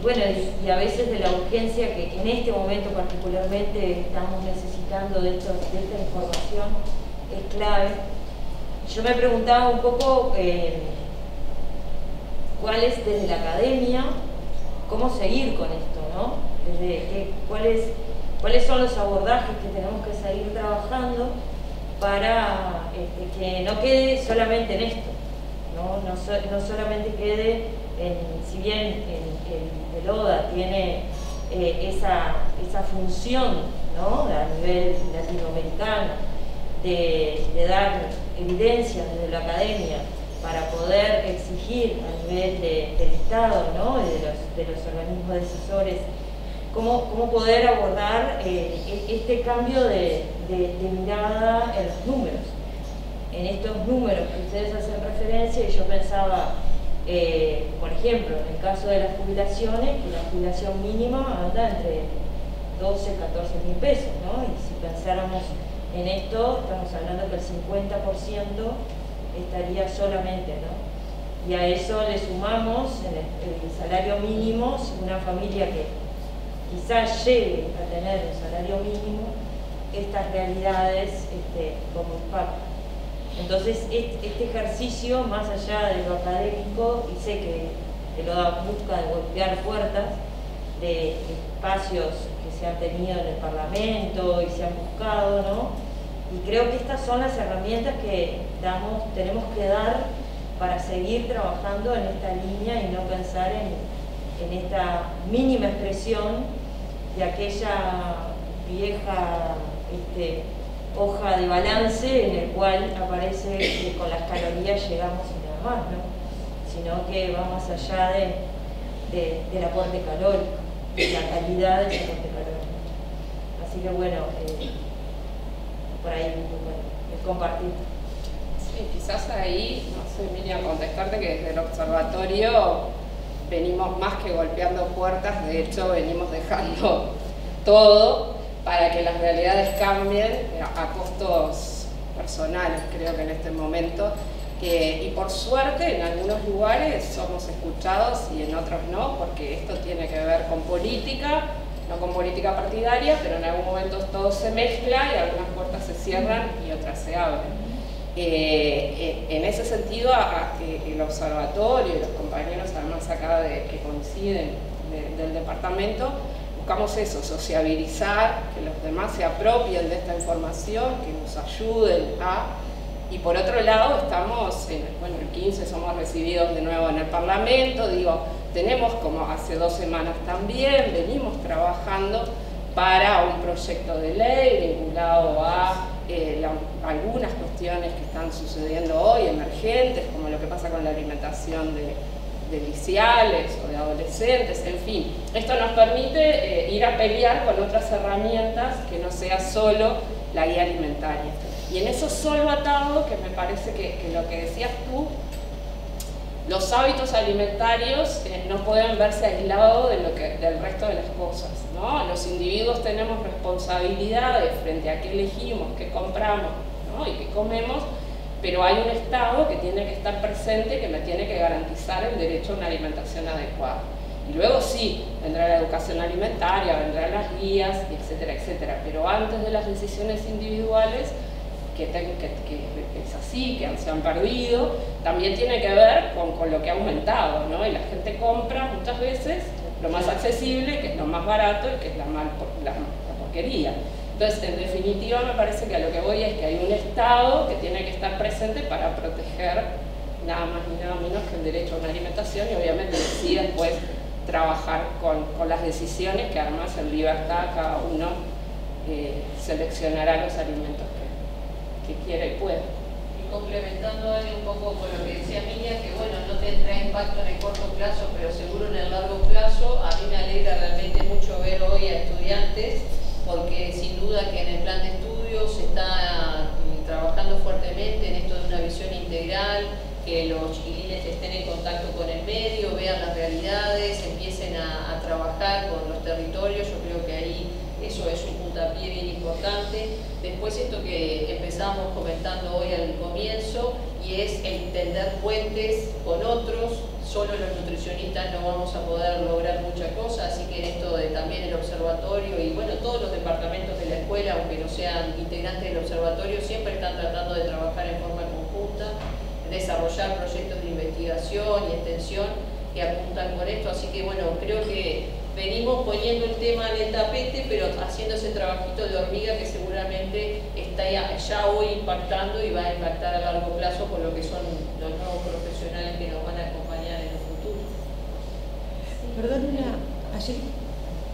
bueno, y a veces de la urgencia que en este momento particularmente estamos necesitando de esta información, es clave. Yo me preguntaba un poco cuál es desde la academia, cómo seguir con esto, ¿no? ¿Cuáles son los abordajes que tenemos que seguir trabajando para que no quede solamente en esto, no solamente quede si bien el ODA tiene esa función, ¿no? A nivel latinoamericano de dar evidencias desde la academia para poder exigir a nivel del Estado, ¿no? de los organismos decisores, cómo poder abordar este cambio de mirada en los números. En estos números que ustedes hacen referencia, y yo pensaba, por ejemplo, en el caso de las jubilaciones, que la jubilación mínima anda entre 12 y 14 mil pesos, ¿no? Y si pensáramos en esto, estamos hablando que el 50% estaría solamente, ¿no? Y a eso le sumamos el salario mínimo, una familia que quizás llegue a tener un salario mínimo, estas realidades como impacto. Entonces, este ejercicio, más allá de lo académico, y sé que lo busca de golpear puertas de espacios que se han tenido en el Parlamento y se han buscado, ¿no? Y creo que estas son las herramientas que tenemos que dar para seguir trabajando en esta línea y no pensar en esta mínima expresión de aquella vieja hoja de balance en el cual aparece que con las calorías llegamos y nada más, ¿no? Sino que va más allá del aporte calórico, de la calidad del aporte calórico. Así que bueno, por ahí es compartir. Sí, quizás ahí, no sé, Miriam, contestarte que desde el observatorio venimos más que golpeando puertas, de hecho venimos dejando todo para que las realidades cambien a costos personales, creo que en este momento. Y por suerte en algunos lugares somos escuchados y en otros no, porque esto tiene que ver con política, no con política partidaria, pero en algún momento todo se mezcla y algunas puertas se cierran y otras se abren. En ese sentido, el observatorio y los compañeros además acá que coinciden del departamento, buscamos eso, sociabilizar, que los demás se apropien de esta información, que nos ayuden y por otro lado estamos, el 15 somos recibidos de nuevo en el Parlamento, tenemos como hace 2 semanas también, venimos trabajando para un proyecto de ley vinculado a algunas cuestiones que están sucediendo hoy, emergentes, como lo que pasa con la alimentación de liciales o de adolescentes, en fin. Esto nos permite ir a pelear con otras herramientas que no sea solo la guía alimentaria. Y en eso solo atado, que me parece que lo que decías tú, los hábitos alimentarios no pueden verse aislados del resto de las cosas, ¿no? Los individuos tenemos responsabilidades frente a qué elegimos, qué compramos, ¿no? Y qué comemos, pero hay un Estado que tiene que estar presente, que me tiene que garantizar el derecho a una alimentación adecuada. Y luego sí, vendrá la educación alimentaria, vendrán las guías, etcétera, etcétera. Pero antes de las decisiones individuales, que es así, que se han perdido, también tiene que ver con lo que ha aumentado, ¿no? Y la gente compra muchas veces lo más accesible, que es lo más barato y que es la porquería. Entonces, en definitiva, me parece que a lo que voy es que hay un Estado que tiene que estar presente para proteger nada más ni nada menos que el derecho a una alimentación, y obviamente sí después trabajar con las decisiones que además en libertad cada uno seleccionará los alimentos que quiera y pueda. Y complementando un poco con lo que decía Emilia, que bueno, no tendrá impacto en el corto plazo, pero seguro en el largo plazo. A mí me alegra realmente mucho ver hoy a estudiantes, porque sin duda que en el plan de estudios se está trabajando fuertemente en esto de una visión integral, que los chiquilines estén en contacto con el medio, vean las realidades, empiecen a trabajar con los territorios. Yo creo que ahí eso es un puntapié bien importante. Después esto que empezamos comentando hoy al comienzo, y es el tender puentes con otros. Solo los nutricionistas no vamos a poder lograr mucha cosa, así que en esto de también el observatorio y bueno, todos los departamentos de la escuela, aunque no sean integrantes del observatorio, siempre están tratando de trabajar en forma conjunta, desarrollar proyectos de investigación y extensión que apuntan con esto. Así que bueno, creo que venimos poniendo el tema en el tapete, pero haciendo ese trabajito de hormiga que seguramente está ya hoy impactando y va a impactar a largo plazo con lo que son los nuevos profesionales que nos van a acompañar en el futuro. Perdón, ayer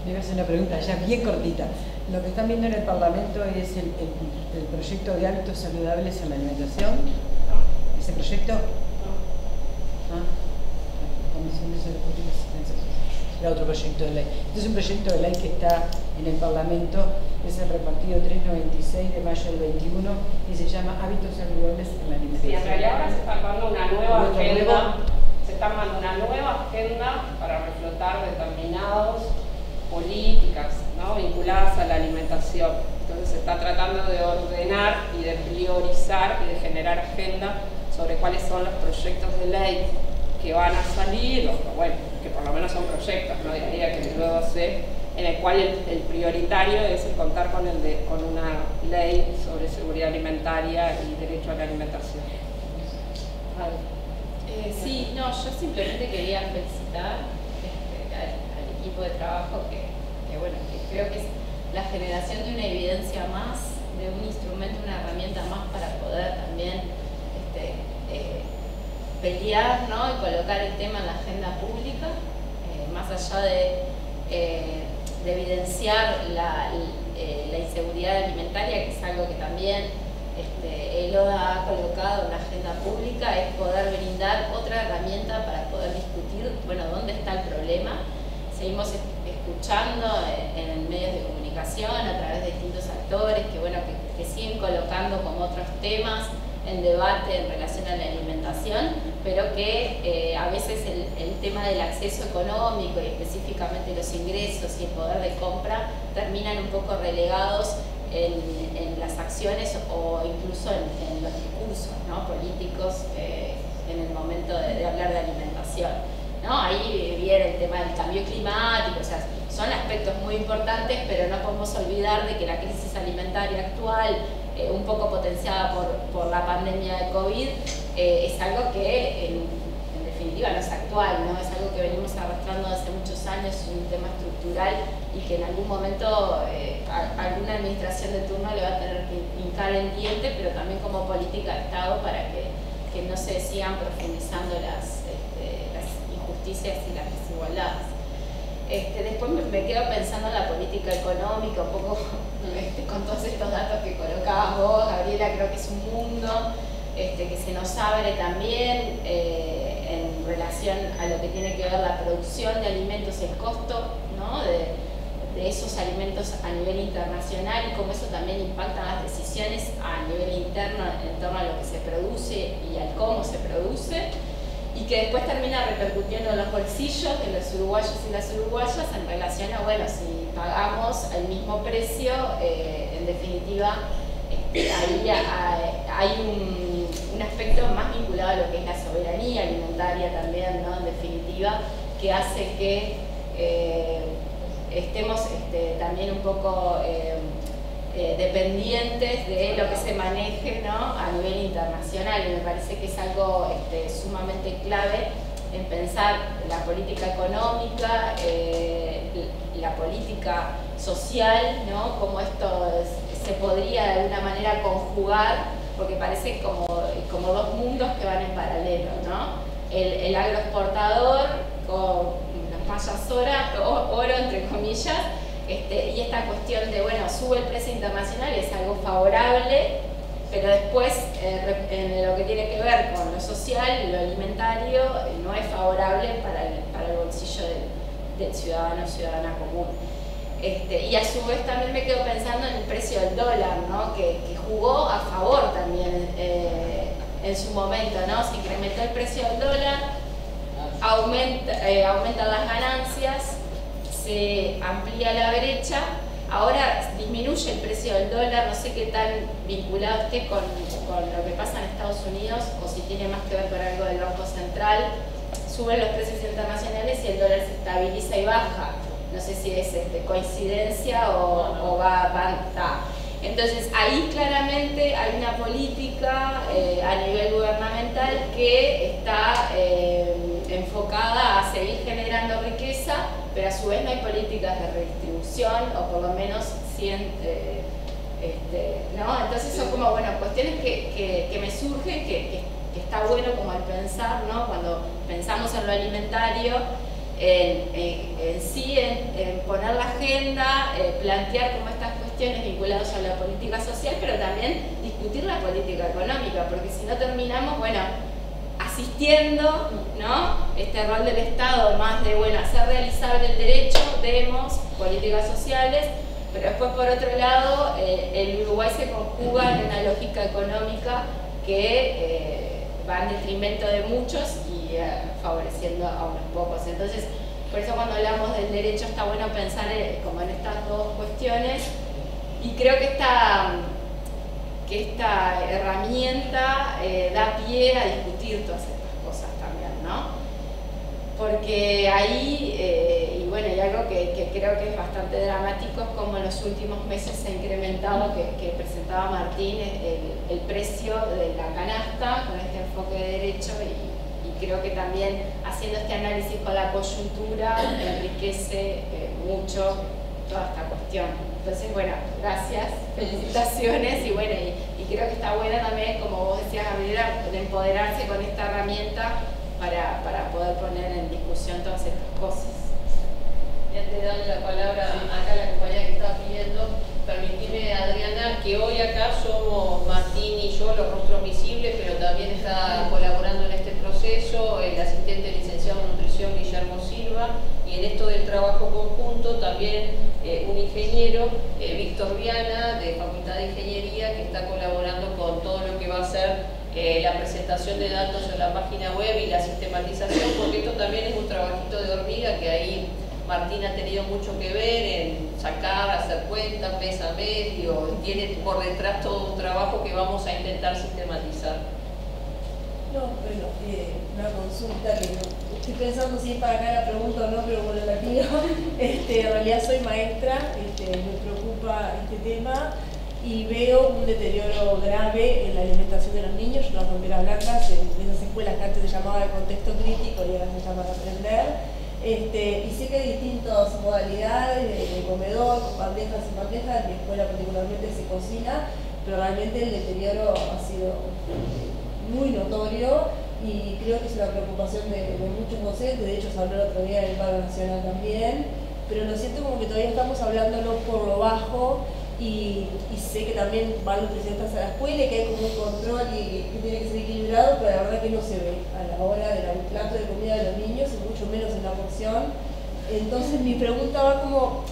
me iba a hacer una pregunta ya bien cortita. Lo que están viendo en el Parlamento es el proyecto de hábitos saludables en la alimentación. ¿Ese proyecto? No. Comisión de Salud Pública y Asistencia Social. Era otro proyecto de ley. Este es un proyecto de ley que está en el Parlamento, es el repartido 396 de mayo del 21 y se llama Hábitos saludables en la alimentación. Sí, en realidad ahora se está armando una nueva agenda. Se está armando una nueva agenda para reflotar determinadas políticas, ¿no?, vinculadas a la alimentación. Entonces se está tratando de ordenar y de priorizar y de generar agenda sobre cuáles son los proyectos de ley que van a salir, o bueno, que por lo menos son proyectos, no diría que luego en el cual el prioritario es el contar con una ley sobre seguridad alimentaria y derecho a la alimentación. Sí, no, yo simplemente quería felicitar al equipo de trabajo que bueno, que creo que es la generación de una evidencia más, de un instrumento, una herramienta más para poder también pelear, ¿no?, y colocar el tema en la agenda pública, más allá de evidenciar la inseguridad alimentaria, que es algo que también el ODA ha colocado en la agenda pública, es poder brindar otra herramienta para poder discutir, bueno, dónde está el problema. Seguimos escuchando en medios de comunicación, a través de distintos actores, que bueno, que siguen colocando como otros temas en debate en relación a la alimentación, pero que a veces el tema del acceso económico y específicamente los ingresos y el poder de compra terminan un poco relegados en las acciones o incluso en los discursos, ¿no?, políticos en el momento de hablar de alimentación, ¿no? Ahí viene el tema del cambio climático, o sea, son aspectos muy importantes, pero no podemos olvidar de que la crisis alimentaria actual, un poco potenciada por la pandemia de COVID, es algo que en definitiva no es actual, ¿no? Es algo que venimos arrastrando hace muchos años, es un tema estructural y que en algún momento alguna administración de turno le va a tener que hincar el diente, pero también como política de Estado para que no se sigan profundizando las injusticias y las desigualdades. Después me quedo pensando en la política económica, un poco con todos estos datos que colocabas vos, Gabriela. Creo que es un mundo que se nos abre también en relación a lo que tiene que ver la producción de alimentos, el costo, ¿no?, de esos alimentos a nivel internacional y cómo eso también impacta las decisiones a nivel interno en torno a lo que se produce y al cómo se produce, y que después termina repercutiendo en los bolsillos de los uruguayos y las uruguayas en relación a, bueno, si pagamos el mismo precio, en definitiva, ahí hay un aspecto más vinculado a lo que es la soberanía alimentaria también, ¿no?, en definitiva, que hace que estemos también un poco dependientes de lo que se maneje, ¿no?, a nivel internacional, y me parece que es algo sumamente clave en pensar la política económica, la política social, ¿no?, cómo esto se podría de alguna manera conjugar, porque parece como dos mundos que van en paralelo, ¿no? El agroexportador con las mallas oro, entre comillas, y esta cuestión de, bueno, sube el precio internacional y es algo favorable, pero después en lo que tiene que ver con lo social, lo alimentario, no es favorable para el bolsillo del ciudadano o ciudadana común. Y a su vez también me quedo pensando en el precio del dólar, ¿no?, que jugó a favor también en su momento, ¿no? Se incrementó el precio del dólar, aumentan las ganancias, se amplía la brecha, ahora disminuye el precio del dólar, no sé qué tan vinculado esté con lo que pasa en Estados Unidos o si tiene más que ver con algo del Banco Central. Suben los precios internacionales y el dólar se estabiliza y baja. No sé si es coincidencia o va. Entonces ahí claramente hay una política a nivel gubernamental que está enfocada a seguir generando riqueza, pero a su vez no hay políticas de redistribución, o por lo menos ¿no? Entonces son como, bueno, cuestiones que me surgen, que está bueno como al pensar, ¿no?, cuando pensamos en lo alimentario, en poner la agenda, plantear como estas cuestiones vinculadas a la política social, pero también discutir la política económica, porque si no terminamos, bueno, asistiendo, ¿no?, este rol del Estado más de, bueno, hacer realizable el derecho, demos políticas sociales, pero después por otro lado el Uruguay se conjuga en una lógica económica que va en detrimento de muchos y favoreciendo a unos pocos. Entonces, por eso cuando hablamos del derecho está bueno pensar como en estas dos cuestiones, y creo que esta herramienta da pie a discutir todas estas cosas también, ¿no? Porque ahí, y bueno, hay algo que creo que es bastante dramático, es como en los últimos meses se ha incrementado, que presentaba Martín, el precio de la canasta con este enfoque de derecho, y creo que también haciendo este análisis con la coyuntura enriquece mucho toda esta cuestión. Entonces, bueno, gracias, felicitaciones, y bueno, y creo que está buena también, como vos decías, Gabriela, de empoderarse con esta herramienta para poder poner en discusión todas estas cosas. Antes de darle la palabra acá a la compañera que está pidiendo, permitime, Adriana, que hoy acá somos Martín y yo los rostros visibles, pero también está colaborando en este proceso el asistente licenciado en nutrición Guillermo Silva, y en esto del trabajo conjunto también un ingeniero, Víctor Viana, de Facultad de Ingeniería, que está colaborando con todo lo que va a ser la presentación de datos en la página web y la sistematización, porque esto también es un trabajito de hormiga que ahí Martín ha tenido mucho que ver en sacar, hacer cuentas mes a mes, tiene por detrás todo un trabajo que vamos a intentar sistematizar. No, bueno, una consulta que estoy pensando si es para acá la pregunta o no, pero bueno, la pido. En realidad soy maestra, me preocupa este tema y veo un deterioro grave en la alimentación de los niños. Yo las banderas blancas en esas escuelas que antes se llamaba de contexto crítico y ahora se llama de aprender. Y sé que hay distintas modalidades de comedor, bandejas y bandejas, en mi escuela particularmente se cocina, pero realmente el deterioro ha sido muy notorio y creo que es una preocupación de muchos docentes. De hecho se habló el otro día en el paro nacional también, pero lo siento como que todavía estamos hablándolo por lo bajo, y sé que también van los presidentes a la escuela y que hay como un control y que tiene que ser equilibrado, pero la verdad que no se ve a la hora del plato de comida de los niños y mucho menos en la porción. Entonces mi pregunta va como,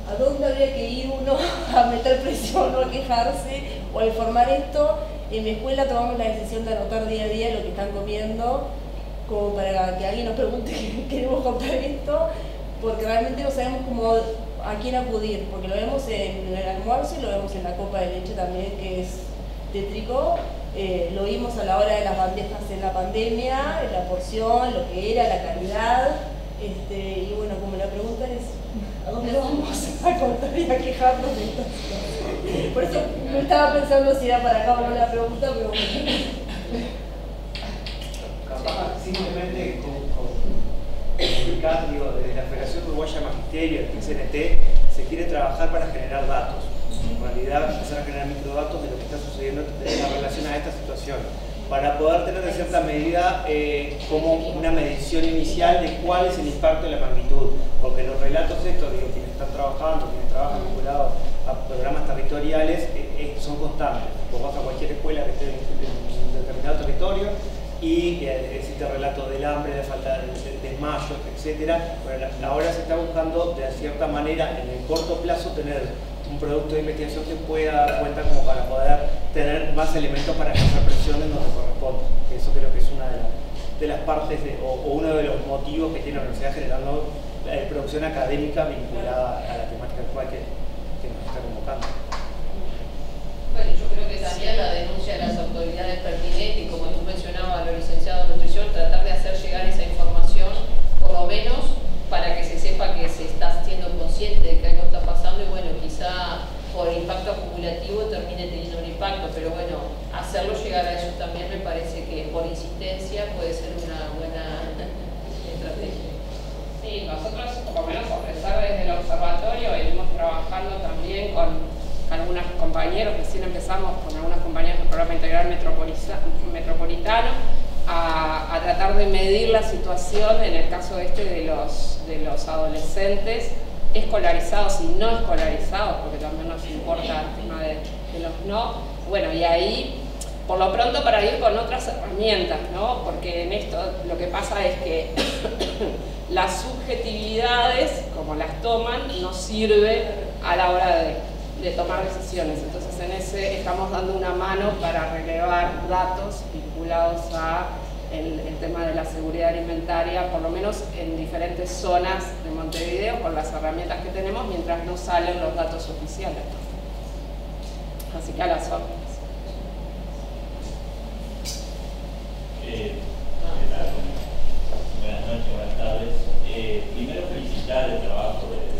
¿a dónde habría que ir uno a meter presión o a quejarse o a informar esto? En mi escuela tomamos la decisión de anotar día a día lo que están comiendo, como para que alguien nos pregunte que queremos comprar esto, porque realmente no sabemos cómo, a quién acudir, porque lo vemos en el almuerzo y lo vemos en la copa de leche también, que es tétrico. Lo vimos a la hora de las bandejas en la pandemia, en la porción, lo que era, la calidad. Y bueno, como la pregunta es, ¿a dónde vamos a contar y a quejarnos de esta situación? Por eso me estaba pensando si era para acá o no la pregunta, pero bueno. Capaz simplemente con digo, desde la Federación Uruguaya de Magisterio, el PCNT, se quiere trabajar para generar datos. En realidad, empezar a generar microdatos de lo que está sucediendo en relación a esta situación, para poder tener de cierta medida como una medición inicial de cuál es el impacto de la magnitud, porque los relatos estos, digo, quienes están trabajando, quienes trabajan vinculados a programas territoriales, son constantes. Vos vas a cualquier escuela que esté en un determinado territorio y existe relatos del hambre, de falta de desmayos, etc. Bueno, ahora se está buscando de cierta manera en el corto plazo tener un producto de investigación que pueda dar cuenta como para poder tener más elementos para ejercer presión en donde corresponde. Eso creo que es una de las partes o uno de los motivos que tiene la universidad generando producción académica vinculada a la temática actual que nos está convocando. Bueno, yo creo que también la denuncia de las autoridades pertinentes, y como tú mencionabas, los licenciados en nutrición, tratar de hacer llegar esa información, por lo menos para que se sepa que se está siendo consciente de que algo está pasando, y bueno, quizá por impacto acumulativo termine teniendo un impacto, pero bueno, hacerlo llegar a ellos también me parece que por insistencia puede ser una buena estrategia. Sí, nosotros, por lo menos ofrecer desde el observatorio, venimos trabajando también con algunos compañeros, recién empezamos con algunos compañeros del programa integral metropolitano a tratar de medir la situación en el caso de los adolescentes escolarizados y no escolarizados, porque también nos importa el tema de los no. Bueno, y ahí, por lo pronto, para ir con otras herramientas, ¿no? Porque en esto lo que pasa es que las subjetividades, como las toman, no sirve a la hora de tomar decisiones. Entonces en ese estamos dando una mano para relevar datos vinculados a el tema de la seguridad alimentaria, por lo menos en diferentes zonas de Montevideo, con las herramientas que tenemos, mientras no salen los datos oficiales. Así que a las órdenes. Buenas noches, buenas tardes. Primero felicitar el trabajo del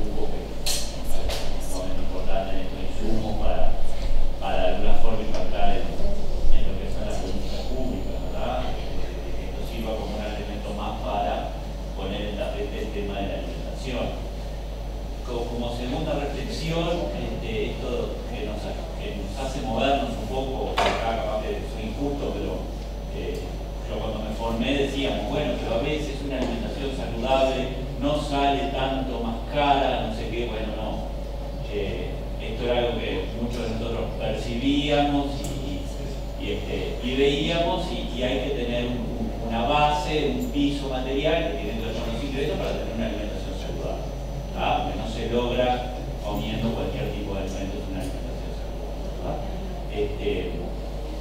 grupo que es importante en estos insumos para de alguna forma impactar en lo que son las políticas públicas, ¿verdad? Que esto sirva como un elemento más para poner en tapete el tema de la alimentación. Como segunda reflexión, esto que nos hace movernos un poco, acá capaz que soy injusto, pero yo cuando me formé decíamos, bueno, pero a veces una alimentación saludable no sale tanto más cara, no sé qué, bueno, no. Esto era algo que muchos de nosotros percibíamos y veíamos, y hay que tener una base, un piso material que tiene que ver con los ingresos para tener una alimentación saludable. ¿Ah? Que no se logra comiendo cualquier tipo de alimentos una alimentación saludable.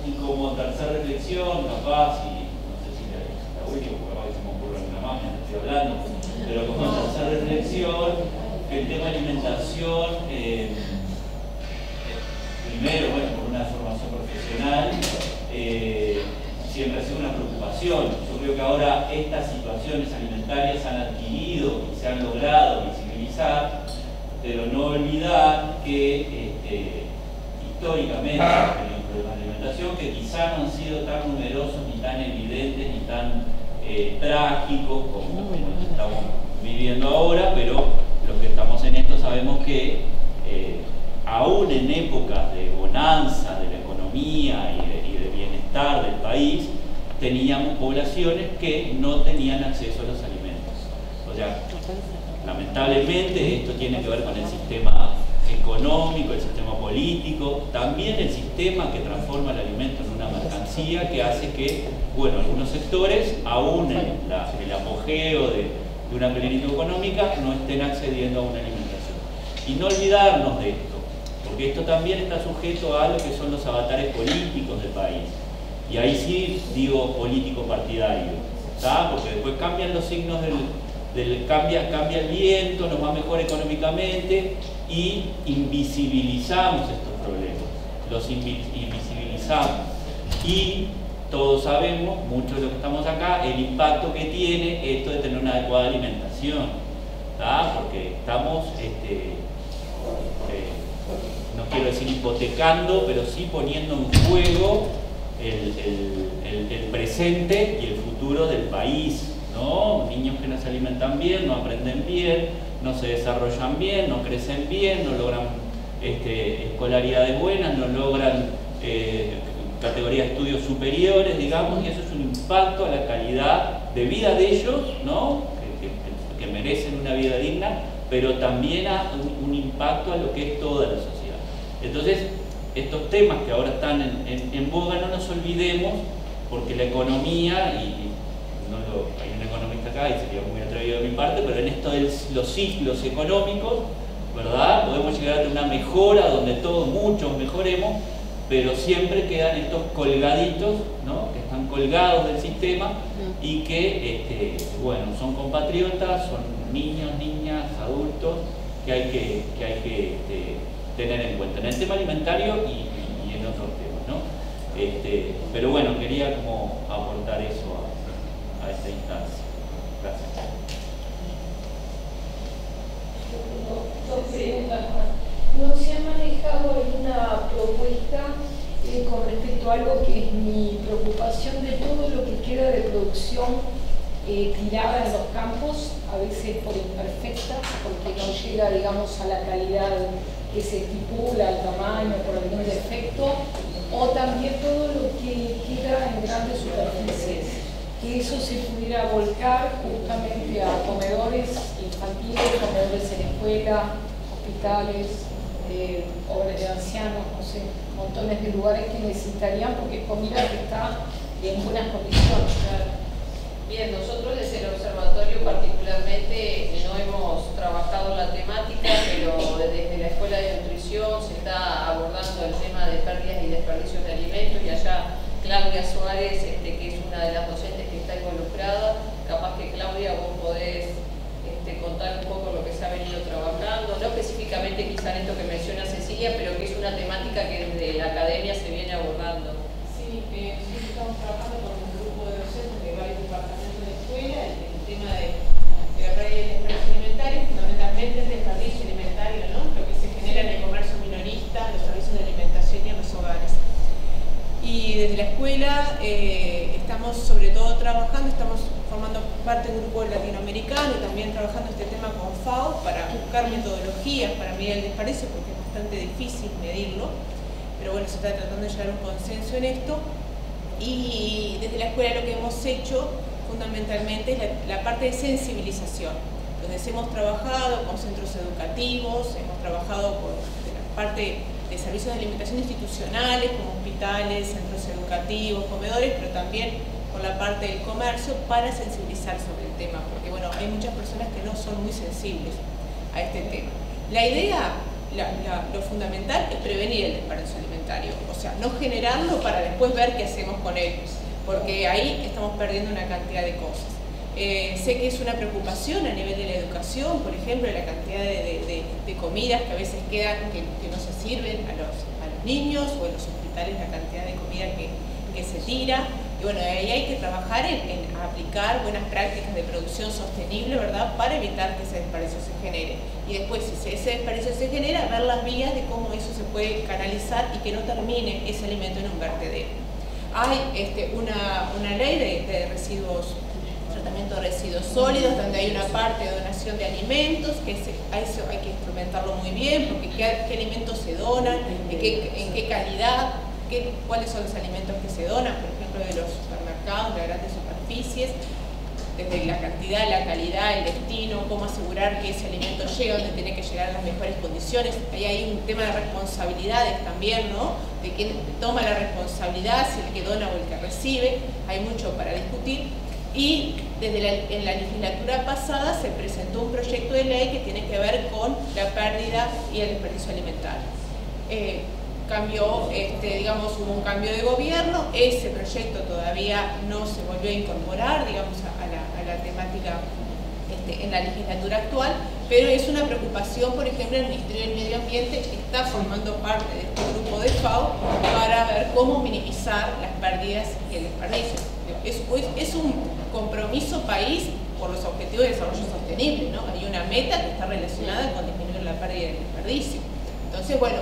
Y como tercera reflexión, capaz, y no sé si la última, porque capaz que se me ocurre alguna más mientras estoy hablando, pero como tercera reflexión, que el tema alimentación, primero, bueno, por una formación profesional, siempre ha sido una preocupación. Yo creo que ahora estas situaciones alimentarias han adquirido y se han logrado visibilizar, pero no olvidar que históricamente hemos tenido problemas de alimentación que quizá no han sido tan numerosos, ni tan evidentes, ni tan trágicos como los que estamos viviendo ahora, pero los que estamos en esto sabemos que aún en épocas de bonanza de la economía y de bienestar del país, teníamos poblaciones que no tenían acceso a los alimentos. O sea, lamentablemente esto tiene que ver con el sistema económico, el sistema político, también el sistema que transforma el alimento en una mercancía que hace que, bueno, algunos sectores, aún en el apogeo de una plenitud económica, no estén accediendo a una alimentación. Y no olvidarnos de esto, porque esto también está sujeto a lo que son los avatares políticos del país. Y ahí sí digo político partidario, ¿tá? Porque después cambian los signos cambia el viento, nos va mejor económicamente y invisibilizamos estos problemas, los invisibilizamos. Y todos sabemos, muchos de los que estamos acá, el impacto que tiene esto de tener una adecuada alimentación, ¿tá? Porque estamos, no quiero decir hipotecando, pero sí poniendo en juego el presente y el futuro del país, ¿no? Niños que no se alimentan bien, no aprenden bien, no se desarrollan bien, no crecen bien, no logran escolaridades buenas, no logran categorías de estudios superiores, digamos, y eso es un impacto a la calidad de vida de ellos, ¿no? Que merecen una vida digna, pero también a un impacto a lo que es toda la sociedad. Entonces, estos temas que ahora están en boga, no nos olvidemos, porque la economía, hay un economista acá y sería muy atrevido de mi parte, pero en esto de los ciclos económicos, ¿verdad? Podemos llegar a tener una mejora donde todos, muchos mejoremos, pero siempre quedan estos colgaditos, ¿no? Que están colgados del sistema y que, bueno, son compatriotas, son niños, niñas, adultos, que hay que tener en cuenta en el tema alimentario y en otros temas, ¿no? Pero bueno, quería como aportar eso a esta instancia. Gracias. Dos preguntas más. ¿No se ha manejado alguna propuesta con respecto a algo que es mi preocupación de todo lo que queda de producción tirada en los campos, a veces por imperfecta, porque no llega, digamos, a la calidad que se estipula, al tamaño, por algún defecto, o también todo lo que queda en grandes superficies, que eso se pudiera volcar justamente a comedores infantiles, comedores en escuela, hospitales, hogares de ancianos, no sé, montones de lugares que necesitarían, porque es comida que está en buenas condiciones. Bien, nosotros desde el observatorio particularmente no hemos trabajado la temática, pero desde la Escuela de Nutrición se está abordando el tema de pérdidas y desperdicios de alimentos, y allá Claudia Suárez, que es una de las docentes que está involucrada, capaz que Claudia vos podés contar un poco lo que se ha venido trabajando, no específicamente quizá en esto que menciona Cecilia, pero que es una temática que desde la academia se viene abordando. Sí, nosotros estamos trabajando con un grupo de docentes de varios departamentos de escuela, el tema de la pérdida de desperdicios alimentarios, fundamentalmente el desperdicio alimentario, ¿no? Lo que se genera en el comercio minorista, los servicios de alimentación y en los hogares. Y desde la escuela estamos sobre todo trabajando, estamos formando parte de un grupo latinoamericano y también trabajando este tema con FAO para buscar metodologías para medir el desperdicio, porque es bastante difícil medirlo, pero bueno, se está tratando de llegar a un consenso en esto. Y desde la escuela lo que hemos hecho fundamentalmente es la parte de sensibilización. Entonces hemos trabajado con centros educativos, hemos trabajado con la parte de servicios de alimentación institucionales como hospitales, centros educativos, comedores, pero también con la parte del comercio para sensibilizar sobre el tema, porque bueno, hay muchas personas que no son muy sensibles a este tema. La idea, lo fundamental es prevenir el desperdicio alimentario, o sea, no generarlo para después ver qué hacemos con él, porque ahí estamos perdiendo una cantidad de cosas. Sé que es una preocupación a nivel de la educación, por ejemplo, la cantidad de comidas que a veces quedan, que no se sirven a los niños, o en los hospitales la cantidad de comida que se tira. Y bueno, ahí hay que trabajar en aplicar buenas prácticas de producción sostenible, ¿verdad?, para evitar que ese desperdicio se genere. Y después, si ese desperdicio se genera, ver las vías de cómo eso se puede canalizar y que no termine ese alimento en un vertedero. Hay una ley de residuos, tratamiento de residuos sólidos, donde hay una parte de donación de alimentos, que a eso hay que instrumentarlo muy bien, porque qué alimentos se donan, en qué calidad, cuáles son los alimentos que se donan, por ejemplo, de los supermercados, de las grandes superficies, desde la cantidad, la calidad, el destino, cómo asegurar que ese alimento llega donde tiene que llegar en las mejores condiciones. Ahí hay un tema de responsabilidades también, ¿no? De quién toma la responsabilidad, si el que dona o el que recibe. Hay mucho para discutir. Y en la legislatura pasada se presentó un proyecto de ley que tiene que ver con la pérdida y el desperdicio alimentario. Cambió, digamos, hubo un cambio de gobierno, ese proyecto todavía no se volvió a incorporar, digamos, a la temática en la legislatura actual, pero es una preocupación, por ejemplo, el Ministerio del Medio Ambiente está formando parte de este grupo de FAO para ver cómo minimizar las pérdidas y el desperdicio. Es un compromiso país por los objetivos de desarrollo sostenible, ¿no? Hay una meta que está relacionada con disminuir la pérdida y el desperdicio. Entonces, bueno,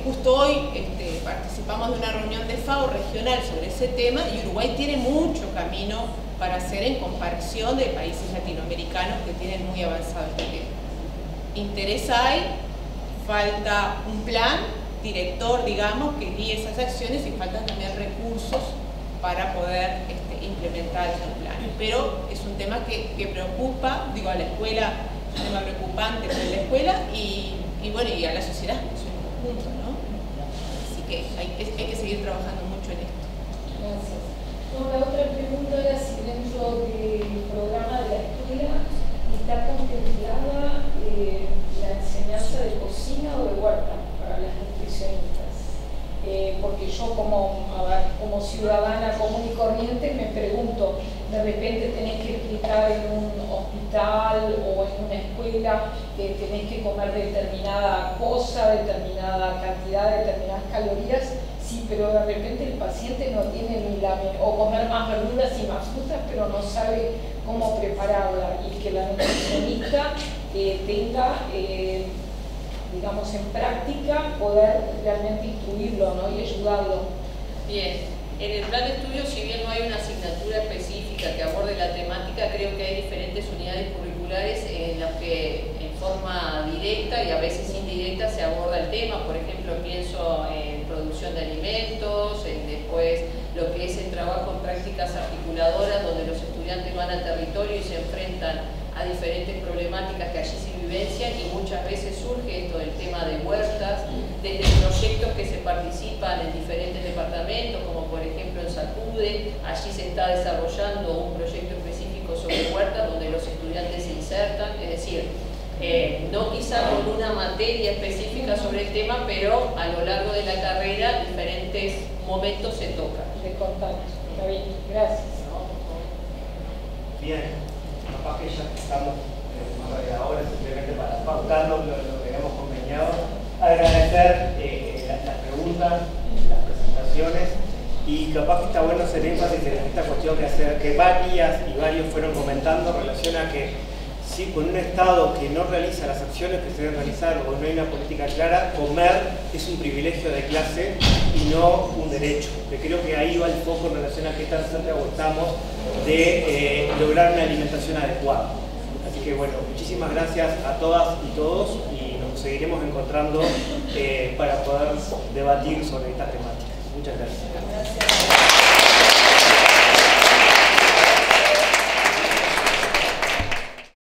justo hoy participamos de una reunión de FAO regional sobre ese tema y Uruguay tiene mucho camino para hacer en comparación de países latinoamericanos que tienen muy avanzado este tema. Interés hay, falta un plan director, digamos, que guíe esas acciones y faltan también recursos para poder implementar esos planes. Pero es un tema que preocupa, digo, a la escuela, es un tema preocupante para la escuela y bueno, y a la sociedad en su conjunto, ¿no? Así que hay que seguir trabajando mucho en esto. Gracias. No, la otra pregunta era si dentro del programa de la escuela está contemplada la enseñanza de cocina o de huerta para las nutricionistas. Porque yo como ciudadana común y corriente me pregunto, de repente tenés que explicar en un hospital o en una escuela que tenés que comer determinada cosa, determinada cantidad, determinadas calorías, sí, pero de repente el paciente no tiene ni o comer más verduras y más frutas, pero no sabe cómo prepararla, y que la nutricionista tenga digamos, en práctica, poder realmente instruirlo, ¿no? Y ayudarlo. Bien, en el plan de estudio, si bien no hay una asignatura específica que aborde la temática, creo que hay diferentes unidades curriculares en las que en forma directa y a veces indirecta se aborda el tema. Por ejemplo, pienso en producción de alimentos, después lo que es el trabajo en prácticas articuladoras, donde los estudiantes van al territorio y se enfrentan a diferentes problemáticas que allí se vivencian, y muchas veces surge esto del tema de huertas, desde proyectos que se participan en diferentes departamentos, como por ejemplo en Sacude. Allí se está desarrollando un proyecto específico sobre huertas donde los estudiantes se insertan, es decir, no quizá con una materia específica sobre el tema, pero a lo largo de la carrera diferentes momentos se tocan. De contacto. Está bien, gracias. Bien. Capaz que ya estamos ahora, simplemente para pautarnos lo que hemos conveniado, agradecer las preguntas, las presentaciones, y capaz que está bueno hacer énfasis en esta cuestión que varias y varios fueron comentando en relación a que si con un Estado que no realiza las acciones que se deben realizar o no hay una política clara, comer es un privilegio de clase y no un derecho. Creo que ahí va el foco en relación a qué tan cerca estamos de lograr una alimentación adecuada. Así que bueno, muchísimas gracias a todas y todos, y nos seguiremos encontrando para poder debatir sobre estas temáticas. Muchas gracias.